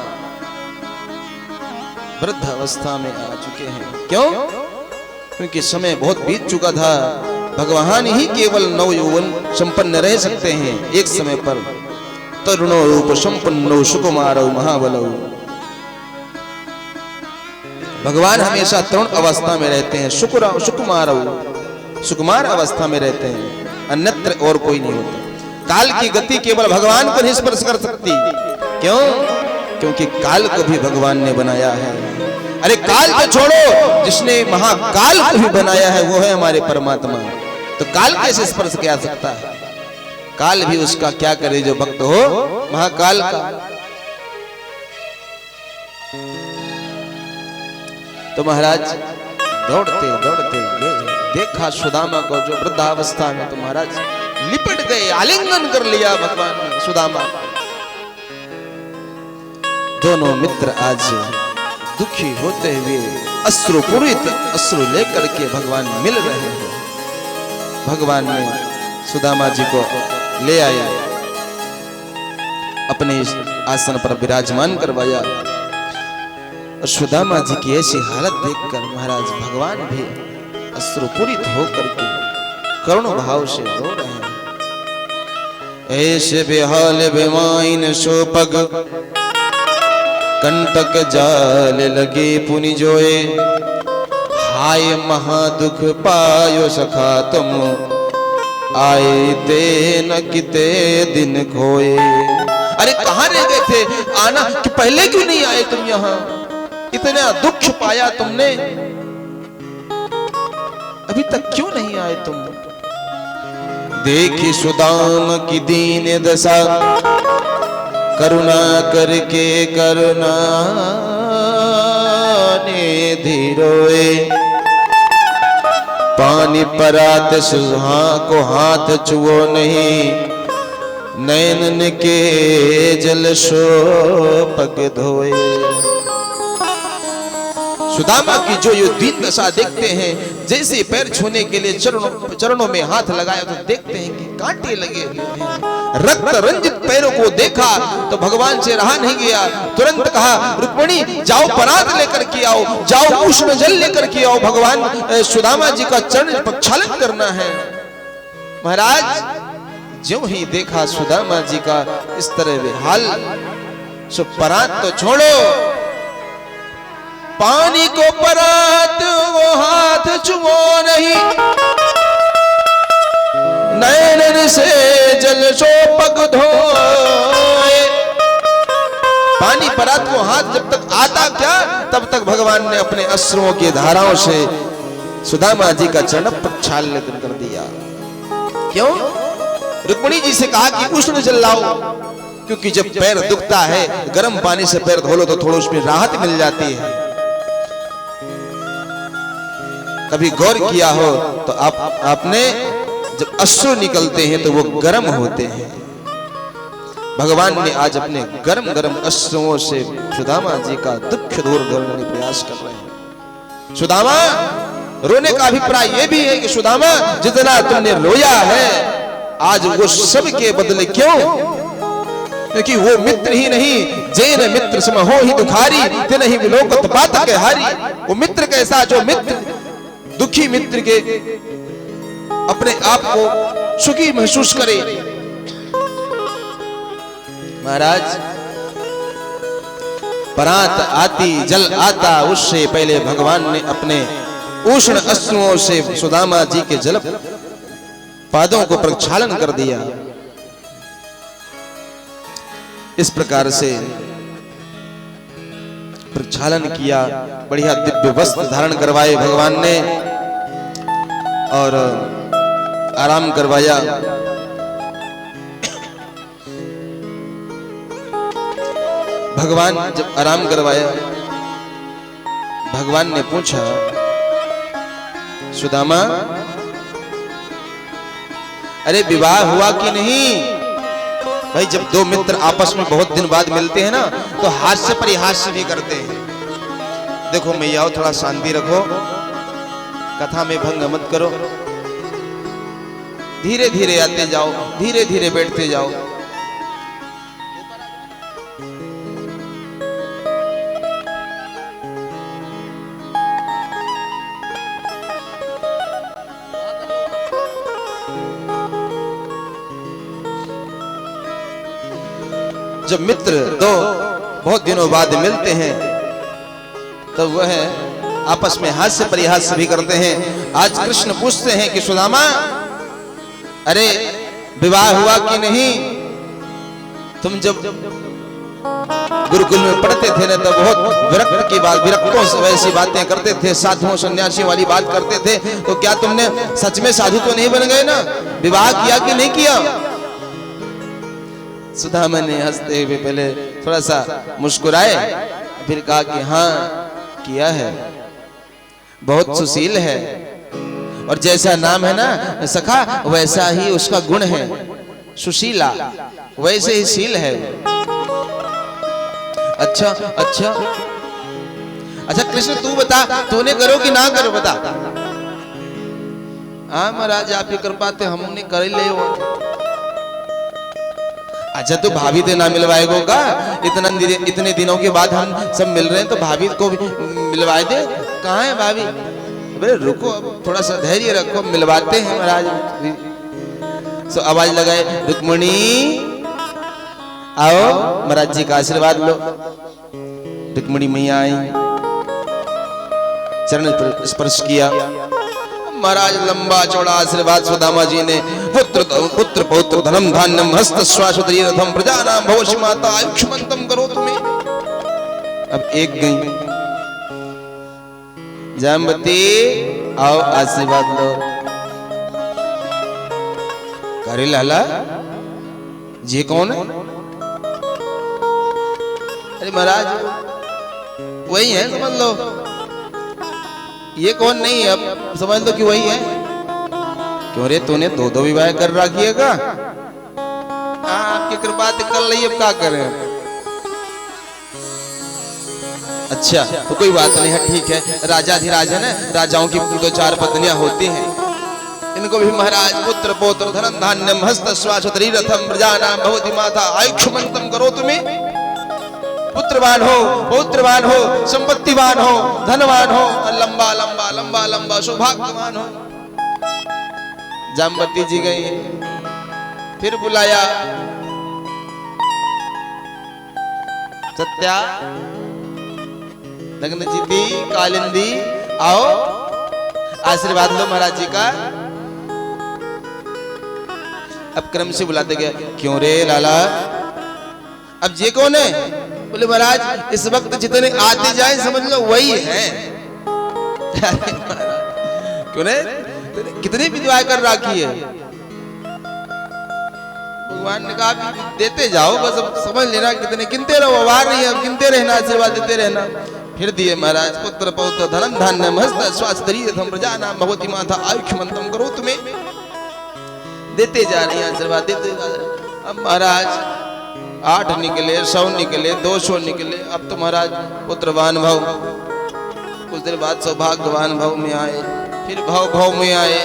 वृद्ध अवस्था में आ चुके हैं। क्यों? क्योंकि समय बहुत बीत चुका था। भगवान ही केवल नव यौवन संपन्न रह सकते हैं एक समय पर। तरुणो रूप संपन्नो सुकुमारो महाबलो। भगवान हमेशा तरुण अवस्था में रहते हैं, सुकुमारो सुकुमार अवस्था में रहते हैं, अन्यत्र और कोई नहीं होता। काल की गति केवल भगवान को नहीं स्पर्श कर सकती। क्यों? क्योंकि काल को भी भगवान ने बनाया है। अरे काल को छोड़ो, जिसने महाकाल को भी बनाया है वो है हमारे परमात्मा। तो काल कैसे स्पर्श किया सकता है? काल भी उसका क्या करे जो भक्त हो महाकाल का। तो महाराज दौड़ते दौड़ते देखा सुदामा को जो वृद्धावस्था में, तो महाराज लिपट गए, आलिंगन कर लिया भगवान ने सुदामा। दोनों मित्र आज दुखी होते हुए अश्रुपूरित अश्रु लेकर के भगवान मिल रहे हैं। भगवान ने सुदामा जी को ले आया, अपने आसन पर विराजमान करवाया। और सुदामा जी की ऐसी हालत देखकर महाराज भगवान भी अश्रुपूरित होकर के करुण भाव से रो रहे हैं। ऐसे बेहाल बेमाइन शोपग कंटक जाल लगे पुनि जोए। हाय महादुख पायो सखा तुम आए ते न किते दिन खोए। अरे कहाँ रह गए थे? आना कि पहले क्यों नहीं आए तुम यहाँ? इतना दुख पाया तुमने, अभी तक क्यों नहीं आए तुम? देखी सुदाम की दीन दशा करुणा करके करुणा ने धीरोए। पानी परात सुहा को हाथ छुओ नहीं, नैनन के जल सो पग धोए। सुदामा की जो ये दीन दशा देखते हैं, जैसे पैर छूने के लिए चरणों में हाथ लगाया तो देखते हैं कि कांटे लगे हुए हैं। रक्त रंजित पैरों को देखा तो भगवान से रहा नहीं गया। तुरंत कहा, रुक्मिणी जाओ परात लेकर के आओ, जाओ उष्ण जल लेकर के आओ, भगवान सुदामा जी का चरण प्रक्षालन करना है। महाराज ज्यों ही देखा सुदामा जी का इस तरह हाल, सो परात तो छोड़ो, पानी को परात वो हाथ छुओ नहीं, नैनन से जल सो पग धोए। पानी परात को हाथ जब तक आता क्या, तब तक भगवान ने अपने अश्रुओं की धाराओं से सुदामा जी का चरण प्रक्षालन कर दिया। क्यों? रुक्मिणी जी से कहा कि उष्ण जल लाओ, क्योंकि जब पैर दुखता है गर्म पानी से पैर धो लो तो थोड़ा उसमें राहत मिल जाती है। कभी गौर किया हो तो आपने जब अश्रु निकलते हैं तो वो गर्म होते हैं। भगवान ने आज अपने गर्म गर्म अश्रुओं से सुदामा जी का दुख दूर करने का प्रयास कर रहे हैं। सुदामा, रोने का अभिप्राय ये भी है कि सुदामा जितना तुमने रोया है आज वो सब के बदले क्यों? क्योंकि वो मित्र ही नहीं, जैन मित्र सम हो ही दुखारी, ते नहीं विलोकत बात के हारी। वो मित्र कैसा जो मित्र दुखी मित्र के अपने आप को सुखी महसूस करे। महाराज परात आती जल आता, उससे पहले भगवान ने अपने उष्ण अश्रुओं से सुदामा जी के जल पादों को प्रक्षालन कर दिया। इस प्रकार से प्रक्षालन किया, बढ़िया दिव्य वस्त्र धारण करवाए भगवान ने और आराम करवाया। भगवान जब आराम करवाया, भगवान ने पूछा, सुदामा अरे विवाह हुआ कि नहीं? भाई जब दो मित्र आपस में बहुत दिन बाद मिलते हैं ना तो हास्य परिहास्य भी करते हैं। देखो मैया थोड़ा शांति रखो, कथा में भंग मत करो, धीरे धीरे आते जाओ, धीरे धीरे बैठते जाओ। जब मित्र दो बहुत दिनों बाद मिलते हैं तो वह आपस में हास्य परिहास भी करते हैं। आज कृष्ण पूछते हैं कि सुदामा, अरे विवाह हुआ कि नहीं? तुम जब गुरुकुल में पढ़ते थे ना तो बहुत विरक्त की बात, विरक्तों से वैसी बातें करते थे, साधुओं सन्यासी वाली बात करते थे। तो क्या तुमने सच में साधु तो नहीं बन गए ना? विवाह किया कि नहीं किया? सुदामा ने हंसते हुए पहले थोड़ा सा मुस्कुराए, फिर कहा कि हाँ किया है, बहुत सुशील है, और जैसा नाम है ना सखा वैसा ही उसका गुण है, सुशीला, वैसे ही शील है। अच्छा अच्छा अच्छा कृष्ण तू बता, तूने करो कि ना करो बता। हाँ महाराज आपकी कृपा से हमने कर ले। अच्छा तो भाभी से ना मिलवाएगो का? इतने दिनों के बाद हम सब मिल रहे हैं तो भाभी को भी मिलवाए दे। कहाँ है भाभी? अरे रुको, थोड़ा सा धैर्य रखो, मिलवाते हैं महाराज। सो आवाज लगाए, रुक्मणी आओ महाराज जी का आशीर्वाद लो। रुक्मणी मैया आई, चरण पर स्पर्श किया। महाराज लंबा चौड़ा आशीर्वाद सुदामा जी ने, पुत्र पौत्र धनम धान्यम हस्त श्वासोदरी रथम प्रजानाम भवसि माता आयुष्मंतम करो तुम्हें। अब एक गई, जामवती आओ आशीर्वाद लो। करे लाला जी कौन है? अरे महाराज वही है, समझ लो। ये कौन नहीं है, अब समझ लो कि वही है। क्यों रे तूने दो दो विवाह कर रखी है का? आपकी कृपा कर ली, अब क्या करें। अच्छा तो कोई बात नहीं है, ठीक है। राजाधिराज है ना, राजाओं की दो चार पत्नियां होती हैं, इनको भी महाराज पुत्र पौत्र धनम धान्यम हस्त श्वासोदरी रथम प्रजानाम भवति माता आयुष्मंतम करो तुम्हें। पुत्रवान हो, पौत्रवान हो, संपत्तिवान हो, धनवान हो, लंबा लंबा लंबा लंबा सौभाग्यवान हो। जामवती जी गई, फिर बुलाया, सत्या नग्न जीती कालिंदी आओ आशीर्वाद लो महाराज जी का। अब क्रम से बुलाते गए, क्यों रे लाला अब ये कौन है? बोले महाराज इस वक्त जितने आते जाए समझ लो वही है। क्यों ने कितनी विधवाएं कर रखी है? भगवान ने कहा देते जाओ, बस समझ लेना, कितने गिनते रहो, वार नहीं है, गिनते रहना, आशीर्वाद देते रहना। फिर दिए महाराज पुत्र पौत्र धनम धान्यम हस्त श्वासोदरी रथम प्रजानाम भवति माता आयुष्मंतम करो तुम्हें। देते जा रही हैं आशीर्वाद, देते जा रहे। अब महाराज 8 निकले, 100 निकले, 200 निकले। अब तो महाराज पुत्रवान भव, कुछ देर बाद सौभाग्यवान भव में आए, फिर भव में आए,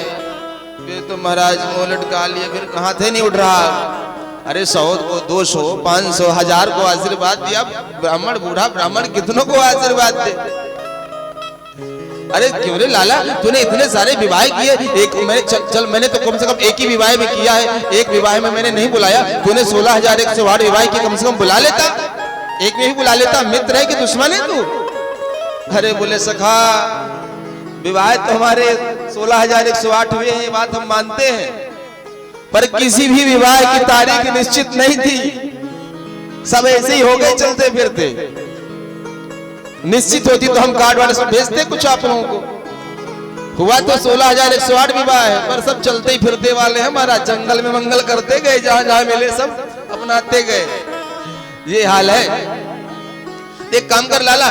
फिर तो महाराज मुंह लटका लिए, फिर हाथ नहीं उठ रहा। अरे 100 को 200 500 1000 को आशीर्वाद दिया। ब्राह्मण बूढ़ा ब्राह्मण कितनों को आशीर्वाद दे? अरे क्यों रे लाला तूने इतने सारे विवाह किए, एक मैंने चल मैंने तो कम से कम एक ही विवाह में किया है, एक विवाह में मैंने नहीं बुलाया। तूने 16,108 विवाह की, कम से कम बुला लेता, एक में ही बुला लेता। मित्र है कि दुश्मन है तू? अरे बोले सखा विवाह तो हमारे 16,108 हुए हैं, ये बात हम मानते हैं, पर किसी भी विवाह की तारीख निश्चित नहीं थी, सब ऐसे ही हो गए चलते फिरते। निश्चित होती तो हम कार्ड वाले से भेजते कुछ आप लोगों को। हुआ तो 16,108 विवाह है, पर सब चलते ही फिरते वाले हैं। हमारा जंगल में मंगल करते गए, जहां जहां मिले सब अपनाते गए, ये हाल है। एक काम कर लाला,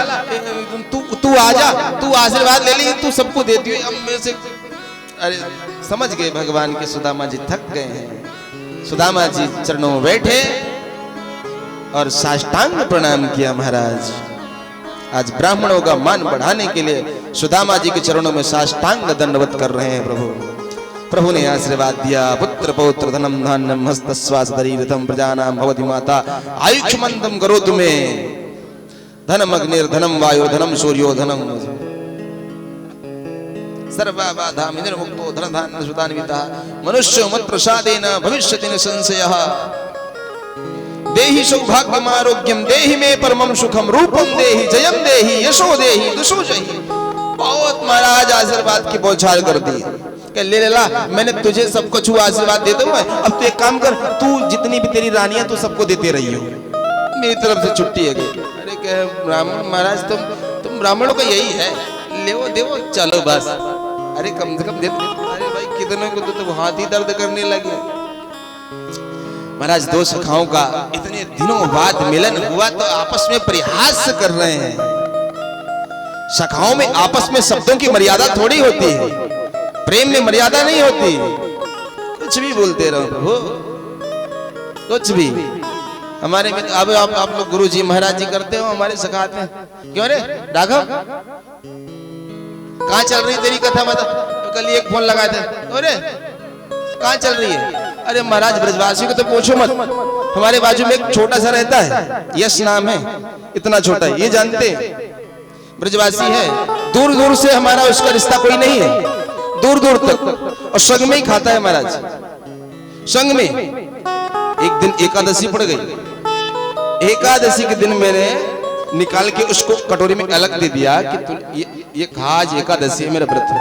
तू आजा, तू आशीर्वाद ले ली, तू सबको देती है। अब मेरे से अरे समझ गए भगवान के सुदामा जी थक गए हैं। सुदामा जी चरणों में बैठे और साष्टांग प्रणाम किया। महाराज आज ब्राह्मणों का मान बढ़ाने के लिए सुदामा जी के चरणों में साष्टांग दंडवत कर रहे हैं प्रभु। प्रभु ने आशीर्वाद दिया, पुत्र पौत्र धनम धान्यम हस्त श्वासोदरी रथम प्रजानाम भवति माता आयुष्मंतम करो तुम्हें। धनम अग्निर्धनम वायो धनम सूर्यो धनम सर्वबाधा निर्मुक्तो धनधान्य सुदान्वितः मनुष्यो मत् प्रसादेन भविष्यति न संशयः। देहि सौभाग्यम आरोग्यम देहि में परमम सुखम रूपम देहि जयम देहि यशो देहि दुशो जहि। बहुत महाराज आशीर्वाद की बौछार कर दी। ले ला, मैंने तुझे सब कुछ आशीर्वाद दे दूं, अब तू एक काम कर, तू जितनी भी तेरी रानियां तू सबको देते रही हो, मेरी तरफ से छुट्टी है। अरे कह ब्राह्मण महाराज तुम ब्राह्मणों का यही है, ले वो देवो चलो बस। अरे कम से कम दे। अरे भाई कितनों को तो हाथ ही दर्द करने लगे। महाराज दो सखाओं का इतने दिनों बाद मिलन हुआ तो आपस में परिहास कर रहे हैं। सखाओं में आपस में शब्दों की मर्यादा थोड़ी होती है, प्रेम में मर्यादा नहीं होती। कुछ भी बोलते रहो प्रभु, कुछ भी। हमारे में अब आप लोग गुरु जी महाराज जी करते हो, हमारे सिखाते हैं। क्यों रे राघव, कहाँ चल रही तेरी कथा? बता। तो कल एक फोन लगाए थे, अरे कहाँ चल रही है? अरे महाराज ब्रजवासी को तो पूछो मत, हमारे बाजू में एक छोटा सा रहता है, यश नाम है, इतना छोटा है, ये जानते हैं ब्रजवासी है। दूर दूर से हमारा उसका रिश्ता कोई नहीं है, दूर दूर तक, और संग में ही खाता है महाराज, संग में। एक दिन एकादशी पड़ गई, एकादशी के दिन मैंने निकाल के उसको कटोरी में अलग दे दिया कि तू ये खा, आज एकादशी है, मेरा व्रत है।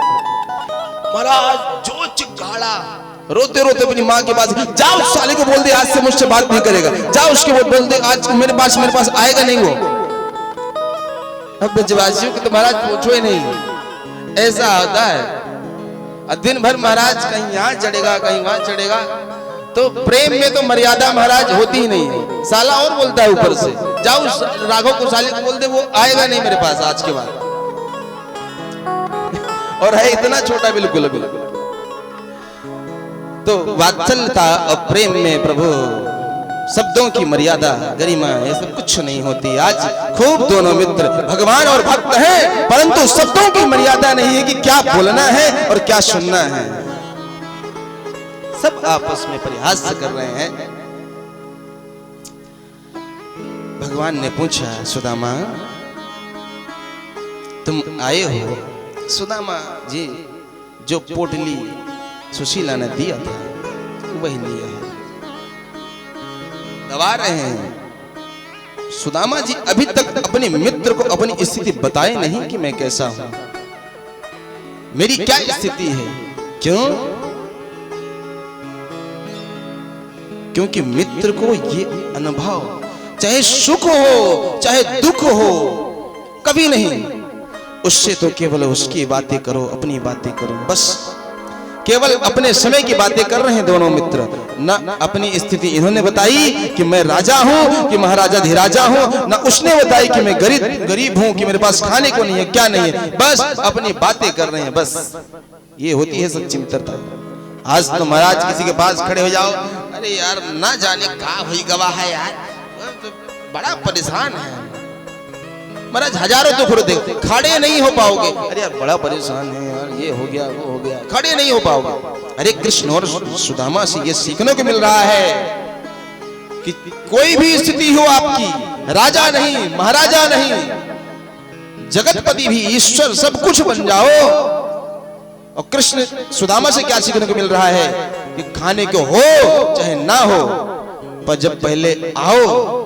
महाराज जो चिल्लाया, रोते रोते अपनी माँ के पास, जाओ उस साले को बोल दे आज से मुझसे बात नहीं करेगा, जाओ उसके बोल दे आज मेरे पास आएगा नहीं वो। अब ब्रजवासियों को तो महाराज पूछो ही नहीं, ऐसा होता है। दिन भर महाराज कहीं यहाँ चढ़ेगा कहीं वहां चढ़ेगा, तो प्रेम में तो मर्यादा महाराज होती ही नहीं है। साला और बोलता है ऊपर से, जाओ राघव को साले को बोल दे वो आएगा नहीं मेरे पास आज के बाद। और है इतना छोटा, बिल्कुल बिल्कुल। तो वात्सल्यता और प्रेम में प्रभु शब्दों की मर्यादा गरिमा ये सब कुछ नहीं होती। आज खूब दोनों मित्र भगवान और भक्त हैं, परंतु शब्दों की मर्यादा नहीं है कि क्या बोलना है और क्या सुनना है। सब आपस में परिहास कर रहे हैं। भगवान ने पूछा, सुदामा तुम आए हो? सुदामा जी जो पोटली सुशीला ने दिया था वही लिया है, दबा रहे हैं। सुदामा जी अभी तक अपने मित्र को अपनी स्थिति बताए नहीं कि मैं कैसा हूं, मेरी क्या स्थिति है। क्यों? क्योंकि मित्र को ये अनुभव, चाहे सुख हो चाहे दुख हो, कभी नहीं, उससे तो केवल उसकी बातें करो, अपनी बातें करो, बस केवल अपने समय की बातें कर रहे हैं दोनों मित्र। न अपनी स्थिति इन्होंने बताई कि मैं राजा हूं कि महाराजा धीराजा हूं, न उसने बताई कि मैं गरीब हूं कि मेरे पास खाने को नहीं है, क्या नहीं है, बस अपनी बातें कर रहे हैं। बस ये होती है सच्ची मित्रता। आज तो महाराज किसी के पास खड़े हो जाओ, अरे यार ना जाने कहाँ हुई गवाह है यार, तो बड़ा परेशान है महाराज, हजारों तो खुद देखते, खड़े नहीं हो पाओगे। अरे यार बड़ा परेशान है यार, ये हो गया वो हो गया, खड़े नहीं हो पाओगे। अरे कृष्ण और सुदामा से ये सीखने को मिल रहा है कि कोई भी स्थिति हो आपकी, राजा नहीं महाराजा नहीं, जगतपति भी ईश्वर सब कुछ बन जाओ। और कृष्ण सुदामा से क्या सीखने को मिल रहा है कि खाने को हो चाहे ना हो, पर जब पहले आओ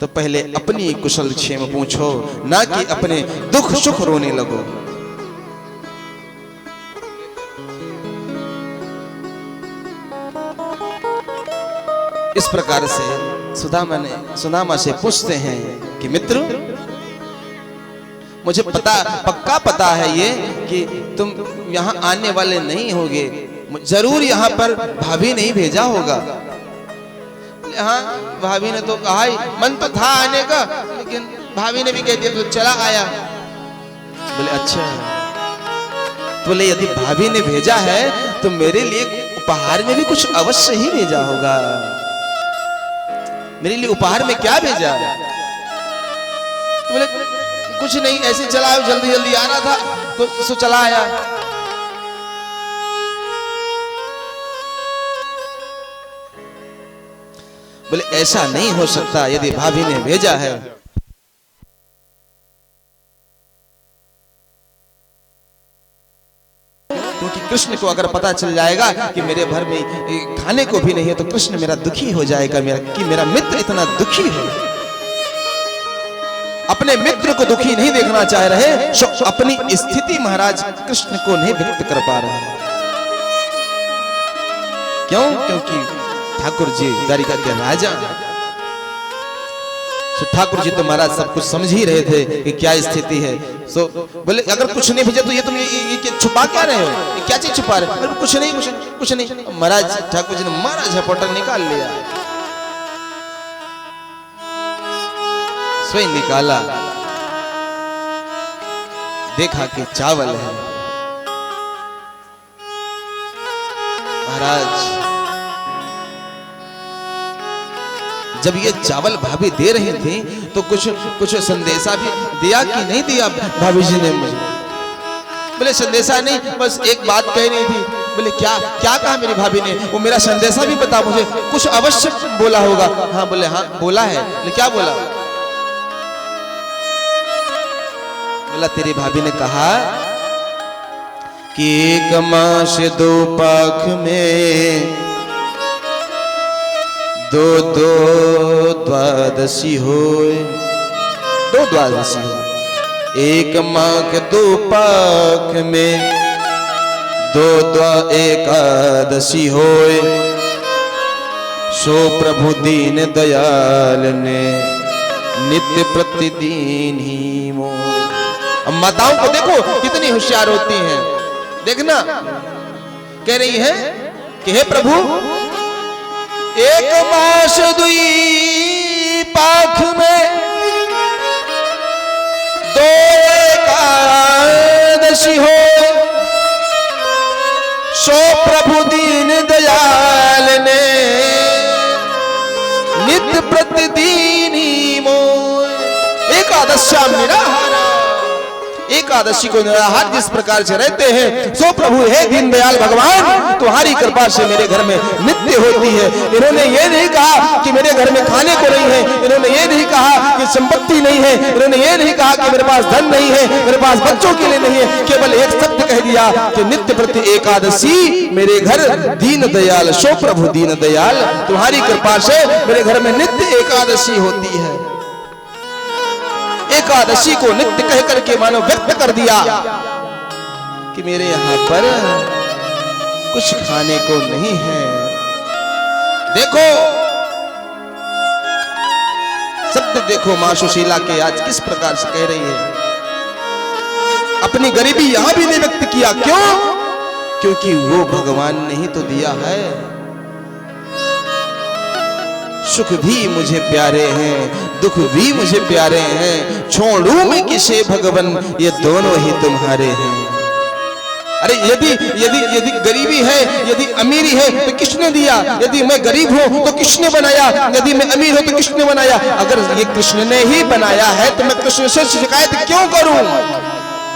तो पहले अपनी कुशल क्षेम पूछो, ना कि अपने दुख सुख रोने लगो। इस प्रकार से सुदामा से पूछते हैं कि मित्र मुझे पक्का पता है ये कि तुम यहाँ आने वाले नहीं होगे, जरूर यहाँ पर भाभी नहीं भेजा होगा। हाँ भाभी ने तो कहा ही, मन तो था आने का, लेकिन भाभी ने भी कह दिया तो चला आया। बोले अच्छा, तो बोले यदि भाभी ने भेजा है तो मेरे लिए उपहार में भी कुछ अवश्य ही भेजा होगा। मेरे लिए उपहार में क्या भेजा? तो बोले कुछ नहीं, ऐसे चला आया, जल्दी जल्दी आना था तो चला आया। बोले ऐसा नहीं हो सकता, यदि भाभी ने भेजा है क्योंकि कृष्ण को अगर पता चल जाएगा कि मेरे घर में खाने को भी नहीं है तो कृष्ण मेरा दुखी हो जाएगा, मेरा मित्र इतना दुखी है। अपने मित्र को दुखी नहीं देखना चाह रहे, अपनी स्थिति महाराज कृष्ण को नहीं व्यक्त कर पा रहे। क्यों? क्योंकि ठाकुर जी द्वारिका के राजा, ठाकुर जी तो महाराज सब कुछ समझ ही रहे थे कि क्या स्थिति है। सो बोले अगर कुछ नहीं भेजा तो ये तुम ये छुपा क्या रहे हो, ये क्या चीज छुपा रहे हो? कुछ नहीं कुछ नहीं। महाराज ठाकुर जी ने मारा झपटा निकाल लिया, स्वयं निकाला, देखा कि चावल है। महाराज जब ये चावल भाभी दे रही थी तो कुछ संदेशा भी दिया कि नहीं दिया भाभी जी ने मुझे? बोले संदेशा नहीं, बस एक बात कह रही थी। बोले क्या क्या कहा मेरी भाभी ने? वो मेरा संदेशा भी बता मुझे, कुछ अवश्य बोला होगा। हाँ बोले हाँ बोला है। बोले क्या बोला? बोला तेरी भाभी ने कहा कि 1 मास 2 पाख में 2 द्वादशी होए, 2 द्वादशी हो। 1 माह 2 पाख में 2 एकादशी होए, सो प्रभु दीन दयाल ने नित्य प्रतिदिन ही मोह। अब माताओं को देखो कितनी होशियार होती हैं, देखना कह रही है कि हे प्रभु 1 मास 2 पाख में 2 एकादशी हो, सो प्रभु दीन दयाल ने नित्य प्रतिदिन ही मोह। एकादशा निराहारा, एकादशी को निराहार जिस प्रकार से रहते हैं, सो प्रभु हे दीनदयाल भगवान तुम्हारी कृपा से मेरे घर में नित्य होती है। इन्होंने ये नहीं कहा कि मेरे घर में खाने को नहीं है, इन्होंने ये नहीं कहा कि संपत्ति नहीं है, इन्होंने ये नहीं कहा कि मेरे पास धन नहीं है, मेरे पास बच्चों के लिए नहीं है, केवल एक शब्द कह दिया कि नित्य प्रति एकादशी मेरे घर दीन दयाल, सो प्रभु दीन दयाल तुम्हारी कृपा से मेरे घर में नित्य एकादशी होती है। एकादशी को नित्य कह करके मानो व्यक्त कर दिया कि मेरे यहाँ पर कुछ खाने को नहीं है। देखो शब्द देखो मां सुशीला के आज किस प्रकार से कह रही है। अपनी गरीबी यहां भी नहीं व्यक्त किया, क्यों? क्योंकि वो भगवान ने ही तो दिया है। सुख भी मुझे प्यारे हैं, दुख भी मुझे प्यारे हैं, छोड़ू मैं किसे भगवन ये दोनों ही तुम्हारे हैं। अरे यदि गरीबी है, यदि अमीरी है तो किसने दिया? यदि मैं गरीब हूं तो किसने बनाया? यदि मैं अमीर हूं तो किसने बनाया? अगर ये कृष्ण ने ही बनाया है तो मैं कृष्ण से शिकायत क्यों करूं?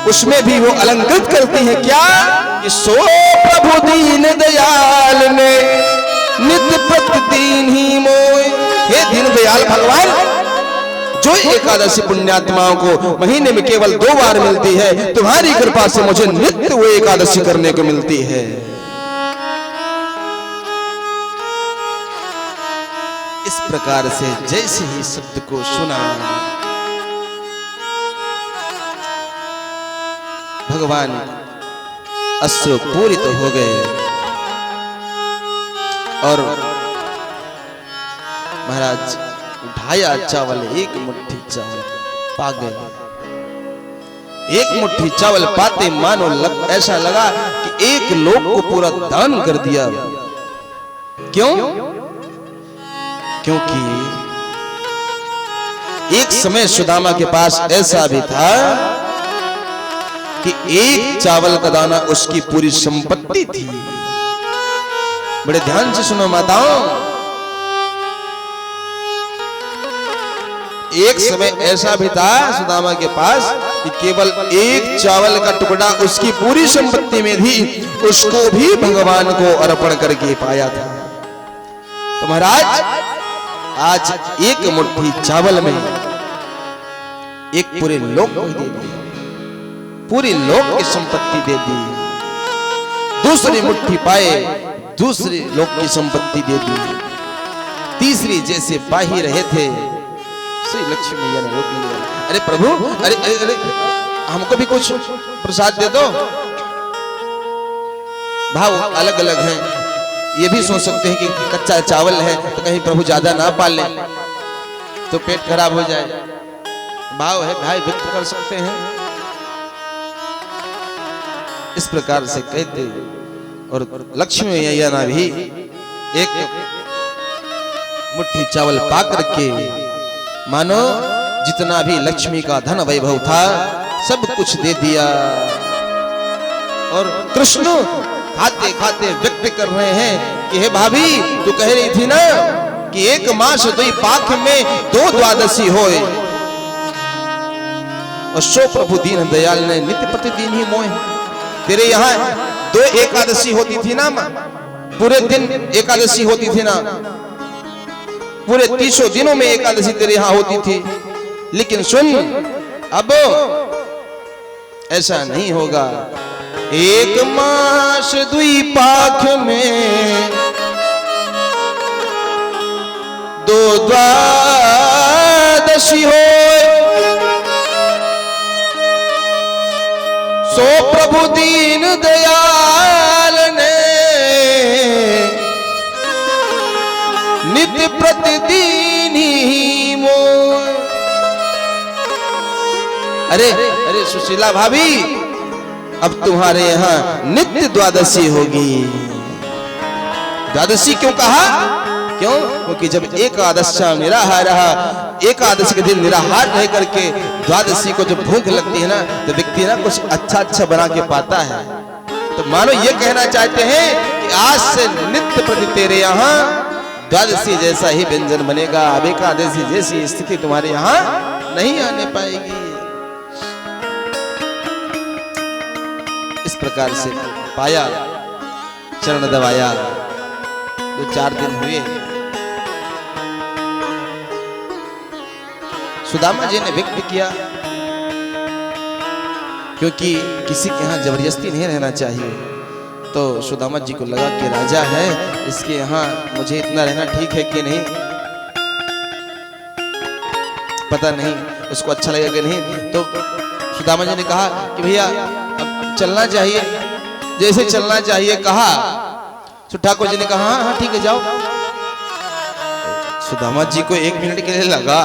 उसमें भी वो अलंकृत करती है क्या कि सो प्रभु दीन दयाल ने नित्य प्रतिदिन ही मोए। हे दीन दयाल भगवान, जो एकादशी पुण्यात्माओं को महीने में केवल 2 बार मिलती है, तुम्हारी कृपा से मुझे नित्य वो एकादशी करने को मिलती है। इस प्रकार से जैसे ही शब्द को सुना, भगवान अश्रुपूरित हो गए और महाराज उठाया चावल, 1 मुट्ठी चावल पा गए। 1 मुट्ठी चावल पाते मानो ऐसा लगा कि 1 लोक को पूरा दान कर दिया। क्यों? क्योंकि एक समय सुदामा के पास ऐसा भी था कि 1 चावल का दाना उसकी पूरी संपत्ति थी। बड़े ध्यान से सुनो माताओं, एक समय ऐसा भी था सुदामा के पास कि केवल 1 चावल का टुकड़ा उसकी पूरी संपत्ति में थी, उसको भी भगवान को अर्पण करके पाया था। तो महाराज आज 1 मुट्ठी चावल में एक पूरे लोक को दे दिया, पूरी लोक की संपत्ति दे दी। दूसरी मुट्ठी पाए दूसरे लोक की संपत्ति दे दी, तीसरी जैसे पा ही रहे थे श्री लक्ष्मी मैया ने रोक लिया। अरे प्रभु, अरे अरे अरे हमको भी कुछ प्रसाद दे दो। भाव अलग अलग हैं। ये भी सोच सकते हैं कि कच्चा चावल है तो कहीं प्रभु ज्यादा ना पाल ले तो पेट खराब हो जाए। भाव है भाई, व्यक्त कर सकते हैं इस प्रकार से कहते। और लक्ष्मी मैया ने भी एक मुट्ठी चावल पा करके मानो जितना भी लक्ष्मी का धन वैभव था सब कुछ दे दिया। और कृष्ण खाते खाते व्यक्त कर रहे हैं कि हे भाभी, तू कह रही थी ना कि एक मास दुई पाख में दो द्वादशी होए, और सो प्रभु दीन दयाल ने नित्य प्रतिदिन ही मोए। तेरे यहाँ दो एकादशी होती थी ना मां, पूरे दिन एकादशी होती थी ना, पूरे 300 दिनों में एकादशी तेरे यहाँ होती थी। लेकिन सुन, अब ऐसा नहीं होगा। एक मास दुई पाख में दो द्वादशी हो, सो प्रभु दीन दयाल ने नित्य प्रतिदिन ही मोए। अरे अरे सुशीला भाभी, अब तुम्हारे यहाँ नित्य द्वादशी होगी। द्वादशी क्यों कहा? क्यों? क्योंकि जब एकादशी निराहार रहा, एकादशी के दिन निराहार रह करके द्वादशी को जब भूख लगती है ना तो व्यक्ति ना कुछ अच्छा अच्छा बना के पाता है। तो मानो ये कहना चाहते हैं कि आज से नित्य प्रति तेरे यहाँ द्वादशी जैसा ही व्यंजन बनेगा। अब एकादशी जैसी स्थिति तुम्हारे यहाँ नहीं आने पाएगी। इस प्रकार से पाया, चरण दबाया। 2-4 दिन हुए, सुदामा जी ने व्यक्त किया, क्योंकि किसी के यहाँ जबरदस्ती नहीं रहना चाहिए। तो सुदामा जी को लगा कि राजा है, इसके यहाँ मुझे इतना रहना ठीक है कि नहीं, पता नहीं उसको अच्छा लगेगा कि नहीं। तो सुदामा जी ने कहा कि भैया अब चलना चाहिए, जैसे चलना चाहिए कहा। तो ठाकुर जी ने कहा हाँ हाँ ठीक है जाओ। सुदामा जी को 1 मिनट के लिए लगा,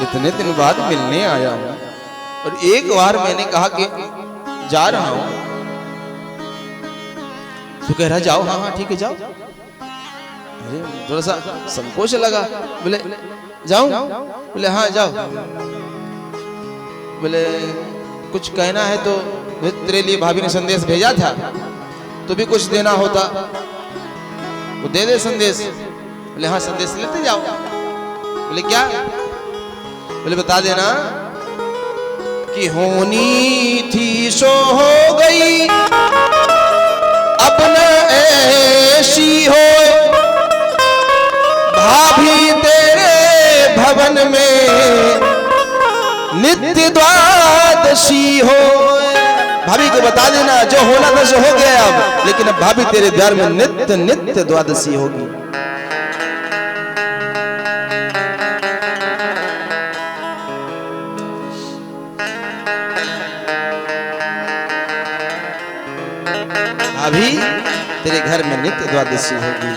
इतने दिन बाद मिलने आया हूं, और एक बार मैंने कहा कि जा रहा हूं, तो कह रहा जाओ। हाँ हाँ ठीक है जाओ। अरे थोड़ा सा संकोच लगा, बोले जाऊं? बोले हाँ जाओ। बोले कुछ कहना है तो तेरे लिए भाभी ने संदेश भेजा था, तो भी कुछ देना होता वो दे दे संदेश। बोले हाँ संदेश लेते जाओ। बोले क्या? बोले बता देना कि होनी थी सो हो गई, अब न ऐसी हो, भाभी तेरे भवन में नित्य द्वादशी हो। भाभी को बता देना जो होना था सो हो गया अब, लेकिन अब भाभी तेरे द्वार में नित्य नित्य द्वादशी होगी। भाभी तेरे घर में नित्य द्वादशी होगी।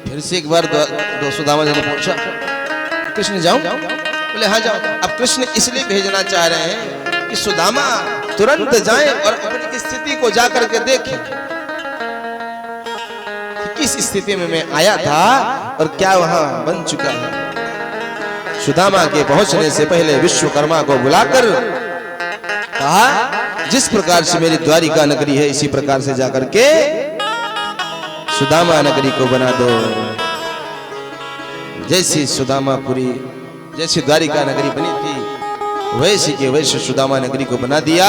फिर से एक बार सुदामा जी ने पूछा, कृष्ण जाऊं? बोले हाँ जाओ। अब कृष्ण इसलिए भेजना चाह रहे हैं कि सुदामा तुरंत जाएं और अपनी स्थिति को जाकर के देखें कि किस स्थिति में मैं आया था और क्या वहां बन चुका है। सुदामा के पहुंचने से पहले विश्वकर्मा को बुलाकर कहा, जिस प्रकार से मेरी द्वारिका नगरी है इसी प्रकार से जाकर के सुदामा नगरी को बना दो। जैसी सुदामापुरी, जैसी द्वारिका नगरी बनी थी वैसी के वैसे सुदामा नगरी को बना दिया।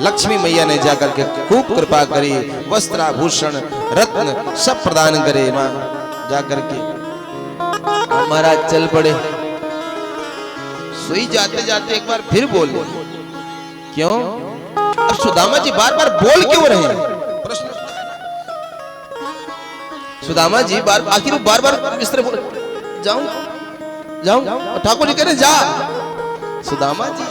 लक्ष्मी मैया ने जाकर के खूब कृपा करी, वस्त्राभूषण रत्न सब प्रदान करे। मां जाकर के महाराज चल पड़े। सोई जाते जाते एक बार फिर बोले, क्यों? अब सुदामा जी बार बार बोल क्यों रहे हैं? प्रश्न। सुदामा जी आखिर बार बार इस तरह बोल, जाऊं जाऊं, ठाकुर जी कह रहे जा। सुदामा जी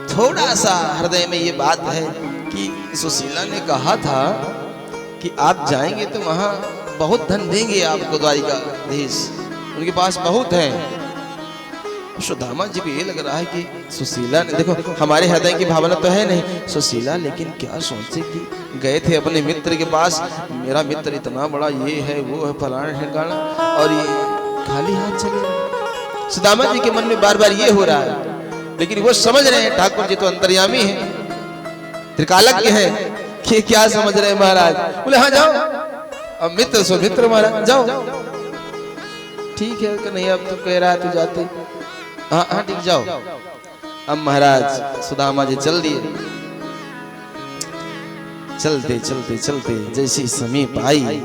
थोड़ा सा हृदय में ये बात है कि सुशीला ने कहा था कि आप जाएंगे तो वहां बहुत धन देंगे आपको, द्वारिकाधीश उनके पास बहुत है। सुदामा जी को ये लग रहा है कि सुशीला ने, देखो हमारे हृदय की भावना तो है नहीं, सुशीला लेकिन क्या सोचे कि गए थे अपने मित्र के पास, मेरा मित्र इतना बड़ा ये है वो है फलाना ठिकाना, और ये खाली हाथ चले। सुदामा जी के मन में बार बार ये हो रहा है, लेकिन वो समझ रहे हैं ठाकुर जी तो अंतर्यामी है, त्रिकालज्ञ है, कि क्या समझ रहे हैं महाराज। बोले हाँ जाओ, अब मित्र सो मित्र महाराज जाओ। ठीक है कि नहीं, अब तो कह रहा है तो जाते, हाँ हाँ ठीक जाओ। अब महाराज सुदामा जी चल दिए। चलते चलते चलते जैसी समीप आई,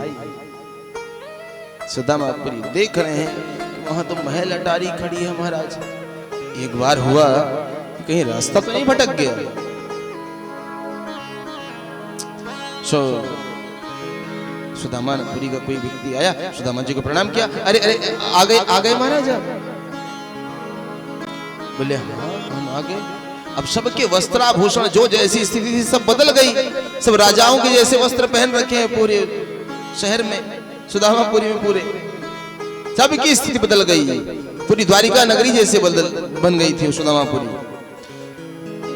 सुदामापुरी देख रहे हैं कि वहां तो महल अटारी खड़ी है महाराज। एक बार हुआ कि कहीं रास्ता तो नहीं भटक गया। सुदामापुरी का कोई व्यक्ति आया, सुदामा जी को प्रणाम किया। अरे अरे आ गए महाराज। बोले हाँ हम आ गए। अब सबके वस्त्राभूषण जो जैसी स्थिति थी सब बदल गई, सब राजाओं के जैसे वस्त्र पहन रखे हैं पूरे शहर में, सुदामापुरी में पूरे सबकी स्थिति बदल गई, पूरी द्वारिका नगरी जैसे बन गई थी सुदामापुरी।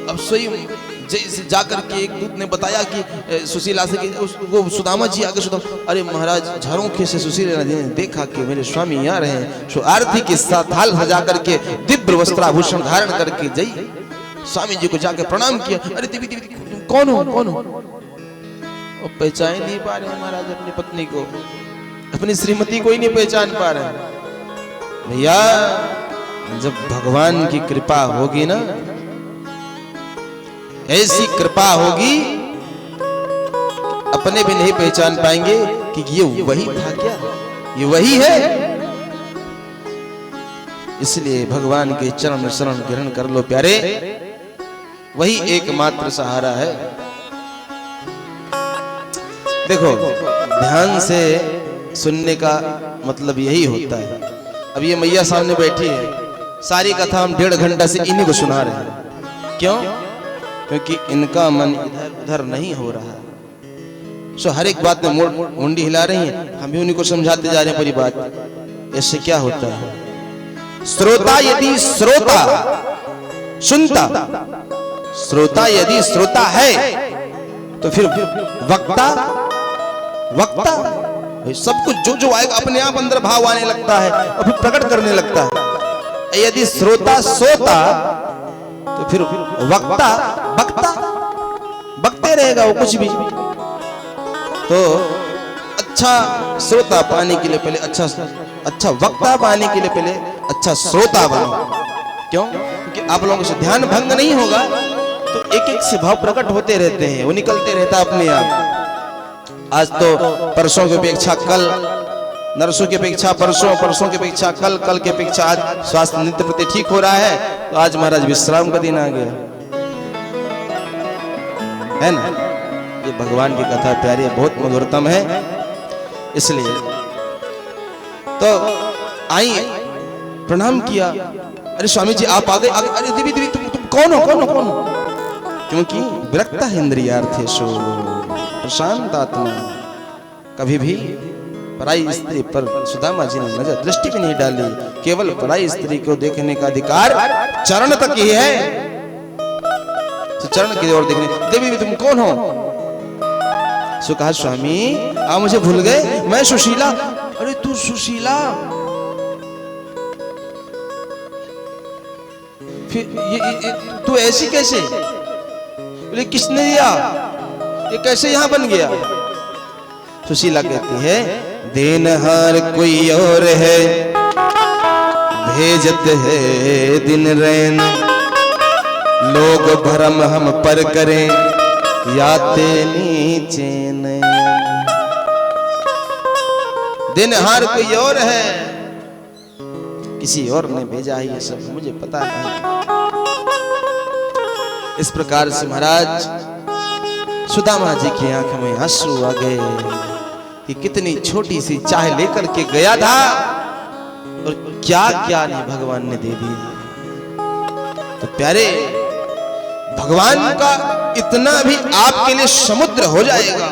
अब स्वयं जैसे जाकर के एक दूत ने बताया कि सुशीला से कि वो सुदामा जी आगे अरे महाराज झरोखे से सुशीला ने देखा कि मेरे स्वामी यहाँ रहे हैं, सो आरती के साथ हाल सजा करके दिव्य वस्त्राभूषण धारण करके जाइए। स्वामी जी को जाकर प्रणाम किया। अरे देवी देवी कौन हो कौन हो? वो पहचान नहीं पा रहे महाराज अपनी पत्नी को, अपनी श्रीमती को ही नहीं पहचान पा रहे। भैया जब भगवान की कृपा होगी ना, ऐसी कृपा होगी अपने भी नहीं पहचान पाएंगे कि ये वही था क्या, ये वही है। इसलिए भगवान के चरण शरण ग्रहण कर लो प्यारे, वही एकमात्र सहारा है। देखो ध्यान से सुनने का मतलब यही होता है। अब ये मैया सामने बैठी है, सारी कथा हम 1.5 घंटा से इन्हीं को सुना रहे हैं। क्यों? क्योंकि इनका मन इधर उधर नहीं हो रहा है। सो हर एक बात में मुंडी हिला रही हैं, हम भी उन्हीं को समझाते जा रहे हैं पूरी बात। इससे क्या होता है? श्रोता यदि श्रोता सुनता, श्रोता यदि श्रोता है तो फिर वक्ता वक्ता सब कुछ जो जो आएगा अपने आप अंदर भाव आने लगता है और फिर प्रकट करने लगता है। यदि श्रोता सोता तो फिर वक्ता बकता बकते रहेगा वो कुछ भी। तो अच्छा श्रोता पाने के लिए पहले अच्छा वक्ता पाने के लिए पहले अच्छा श्रोता बनो। क्यों? क्योंकि आप लोगों से ध्यान भंग नहीं होगा तो एक एक से भाव प्रकट होते रहते हैं, वो निकलते रहता अपने आप। आज तो परसों की अपेक्षा कल, नरसों की अपेक्षा परसों, परसों की अपेक्षा कल, कल की अपेक्षा आज स्वास्थ्य नित्य प्रति ठीक हो रहा है। तो आज महाराज विश्राम का दिन आ गया है ना। ये भगवान की कथा प्यारी है, बहुत मधुरतम है। इसलिए तो आई प्रणाम किया। अरे स्वामी जी आप आ गए। अरे देवी देवी तुम कौन हो कौन हो कौन हो? क्योंकि विरक्ता इंद्रियार्थेषु प्रशांत आत्मा, कभी भी पराई स्त्री पर सुदामा जी ने नजर दृष्टि भी नहीं डाली। केवल पराई स्त्री को देखने का अधिकार चरण तक ही है, तो चरण की ओर देखने। देवी तुम कौन हो? सो कहा स्वामी आप मुझे भूल गए, मैं सुशीला। अरे तू सुशीला? फिर ये तू ऐसी कैसे? बोले किसने दिया? ये कैसे यहाँ बन गया? सुशीला कहती है देनहार कोई और है, भेजत है दिन रैन, लोग भरम हम पर करें, याते नीचे नैन। देनहार कोई और है, किसी और ने भेजा है, ये सब मुझे पता नहीं। इस प्रकार से महाराज सुदामा जी की आंख में आंसू आ गए कि कितनी छोटी सी चाय लेकर के गया था और क्या क्या नहीं भगवान ने दे दिया। तो प्यारे, भगवान का इतना भी आपके लिए समुद्र हो जाएगा।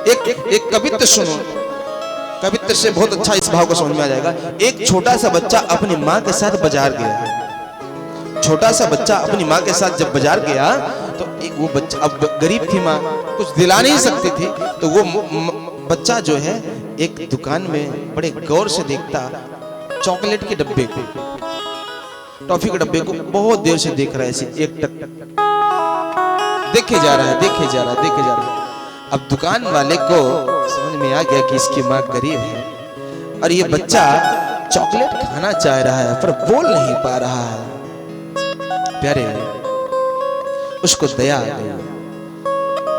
एक कवित्र सुनो, कवित्र से बहुत अच्छा इस भाव को समझ में आ जाएगा। एक छोटा सा बच्चा अपनी माँ के साथ बाजार गया। छोटा सा बच्चा अपनी माँ के साथ जब बाजार गया तो वो बच्चा, अब गरीब थी माँ, कुछ दिला नहीं सकती थी, तो वो बच्चा जो है एक दुकान में बड़े गौर से देखता चॉकलेट के डब्बे को, टॉफी के डब्बे को बहुत देर से देख रहा है। एक टक देखे जा रहा है, देखे जा रहा है, देखे जा रहा है। अब दुकान वाले को समझ में आ गया कि इसकी माँ गरीब है और ये बच्चा चॉकलेट खाना चाह रहा है पर बोल नहीं पा रहा है। प्यारे, उसको दया आ गई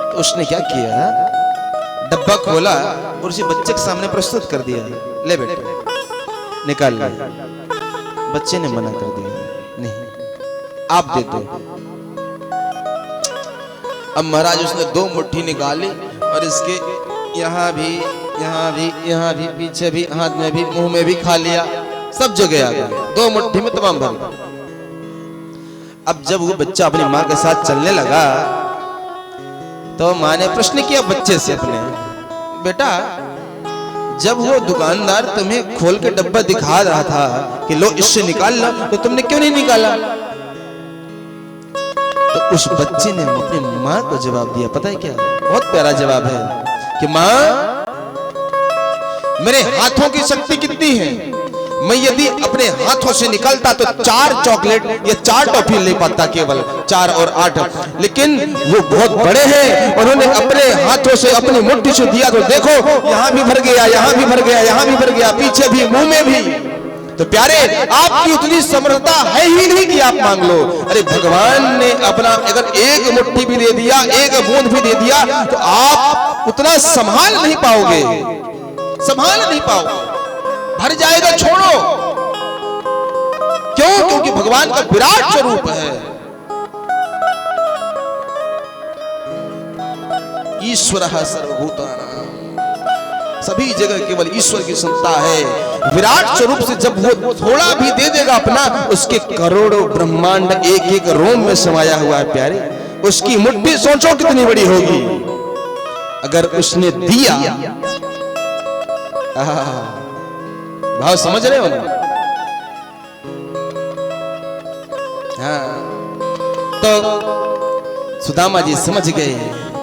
तो उसने क्या किया, डब्बा खोला और उसे बच्चे के सामने प्रस्तुत कर दिया, ले बेटे निकाल ले। बच्चे ने मना कर दिया, नहीं आप देते। अब महाराज उसने 2 मुट्ठी निकाली और इसके यहाँ भी, यहाँ भी, यहाँ भी, पीछे भी, हाथ में भी, मुंह में भी खा लिया, सब जगह आ गया। 2 मुट्ठी में तमाम भर गया। अब जब वो बच्चा अपनी माँ के साथ चलने लगा तो माँ ने प्रश्न किया बच्चे से अपने, बेटा जब वो दुकानदार तुम्हें खोल के डब्बा दिखा रहा था कि लो इससे निकाल लो, तो तुमने क्यों नहीं निकाला? तो उस बच्चे ने अपनी माँ को जवाब दिया, पता है क्या? बहुत प्यारा जवाब है कि माँ, मेरे हाथों की शक्ति कितनी है, मैं यदि अपने हाथों से निकलता तो 4 चॉकलेट या 4 टॉफी ले पाता, केवल 4 और 8, लेकिन वो बहुत बड़े हैं, उन्होंने अपने हाथों से अपनी मुट्ठी से दिया तो देखो यहाँ भी भर गया, यहाँ भी भर गया, यहाँ भी भर गया, पीछे भी, मुंह में भी। तो प्यारे, आपकी उतनी समर्थता है ही नहीं कि आप मांग लो। अरे भगवान ने अपना अगर 1 मुट्ठी भी दे दिया, 1 बूंद भी दे दिया, तो आप उतना संभाल नहीं पाओगे, संभाल नहीं पाओगे, भर जाएगा, छोड़ो। क्यों? क्योंकि भगवान का विराट स्वरूप है। ईश्वरः सर्वभूतानां, सभी जगह केवल ईश्वर की सत्ता है। विराट स्वरूप से जब वो थोड़ा भी दे देगा अपना, उसके करोड़ों ब्रह्मांड एक रोम में समाया हुआ है। प्यारे, उसकी मुट्ठी सोचो कितनी बड़ी होगी। अगर उसने दिया, भाव समझ रहे हो ना? हाँ, तो सुदामा जी समझ गए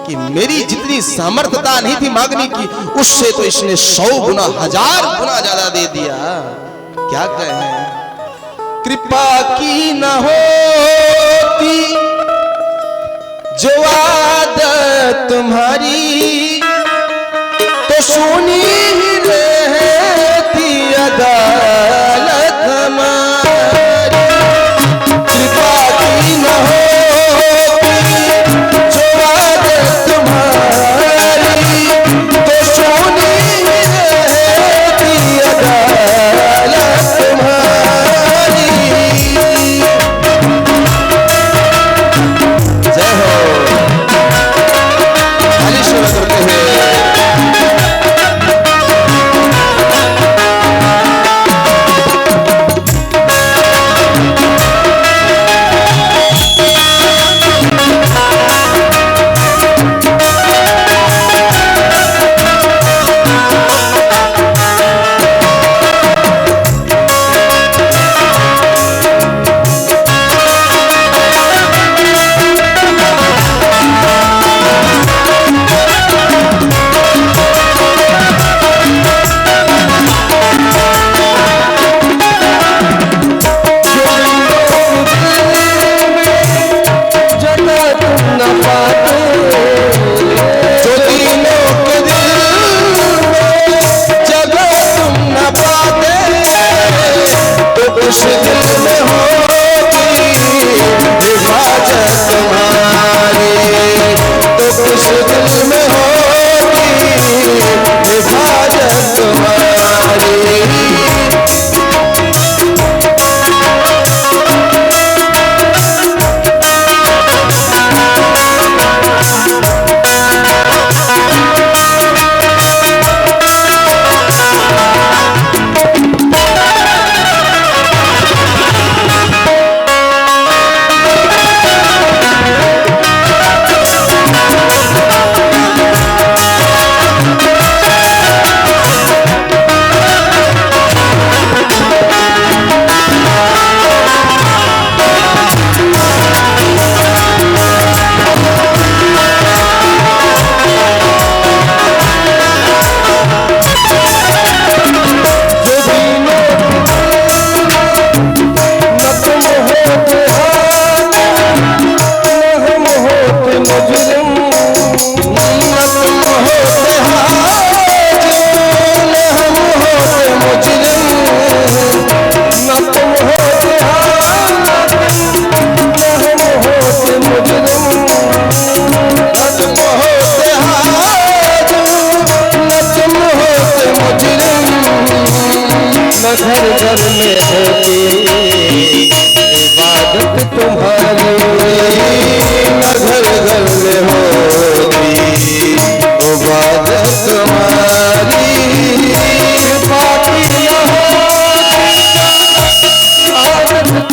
कि मेरी जितनी सामर्थ्यता नहीं थी मांगने की, उससे तो इसने 100 गुना 1000 गुना ज्यादा दे दिया। क्या कहें, कृपा की न होती जो आदत तुम्हारी, तो सुनी ही रहती अदालत हमारी। कृपा की न होती जो आदत तुम्हारी, तो सुनी ही रहती अदालत तुम्हारी। जय हो, हरीश्वर करते हुए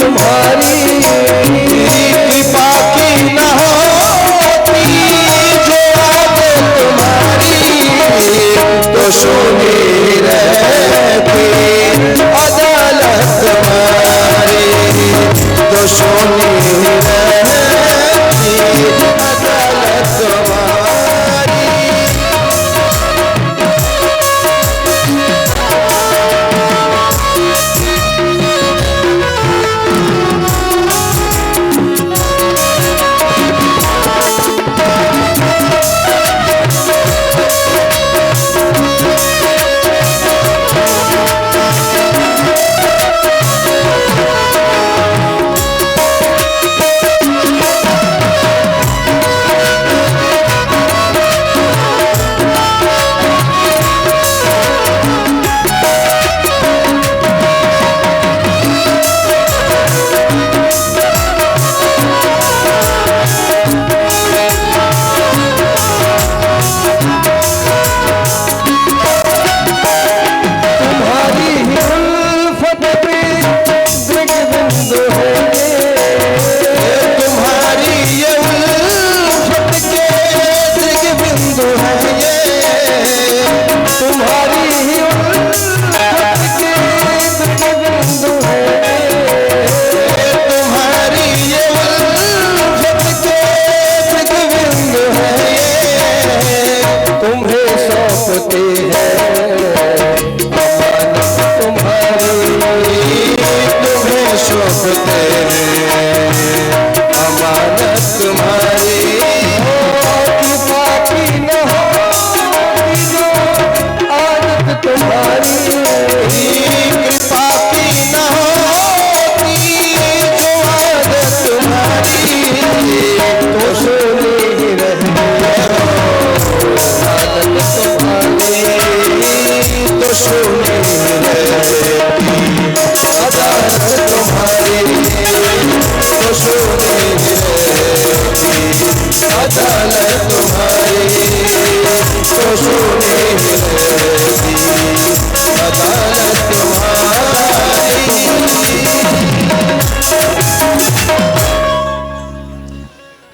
तुम्हारी कृपा की न होती जो आदत तुम्हारी तो सोनी रहती अदालत तुम्हारी तो सोनी रहती अदालत तुम्हारी।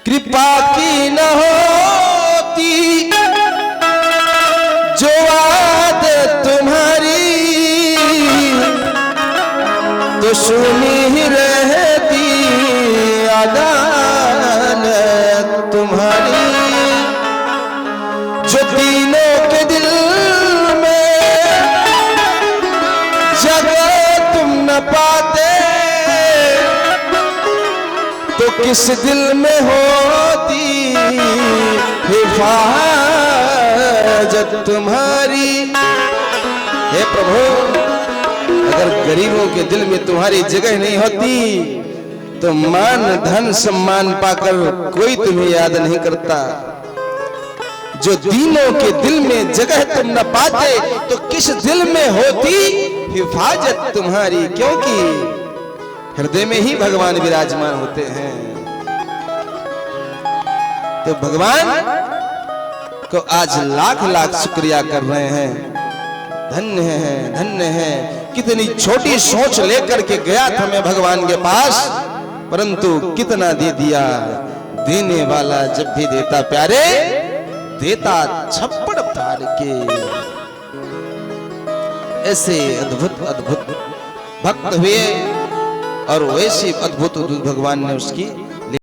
कृपा की न होती जो आदत तुम्हारी तो सुनी ही रहती अदालत तुम्हारी। जो तीनों के दिल में जगह तुम न पाते तो किस दिल में होती हिफाजत तुम्हारी। हे प्रभु, अगर गरीबों के दिल में तुम्हारी जगह नहीं होती तो मान धन सम्मान पाकर कोई तुम्हें याद नहीं करता। जो दीनों के दिल में जगह तुम न पाते तो किस दिल में होती हिफाजत तुम्हारी, क्योंकि हृदय में ही भगवान विराजमान होते हैं। तो भगवान को आज लाख लाख शुक्रिया कर रहे हैं। धन्य है, धन्य है। कितनी छोटी सोच लेकर के गया था मैं भगवान के पास, परंतु कितना दे दिया। देने वाला जब भी देता प्यारे, देता छप्पड़ फाड़ के। ऐसे अद्भुत अद्भुत भक्त हुए और वैसे अद्भुत भगवान ने उसकी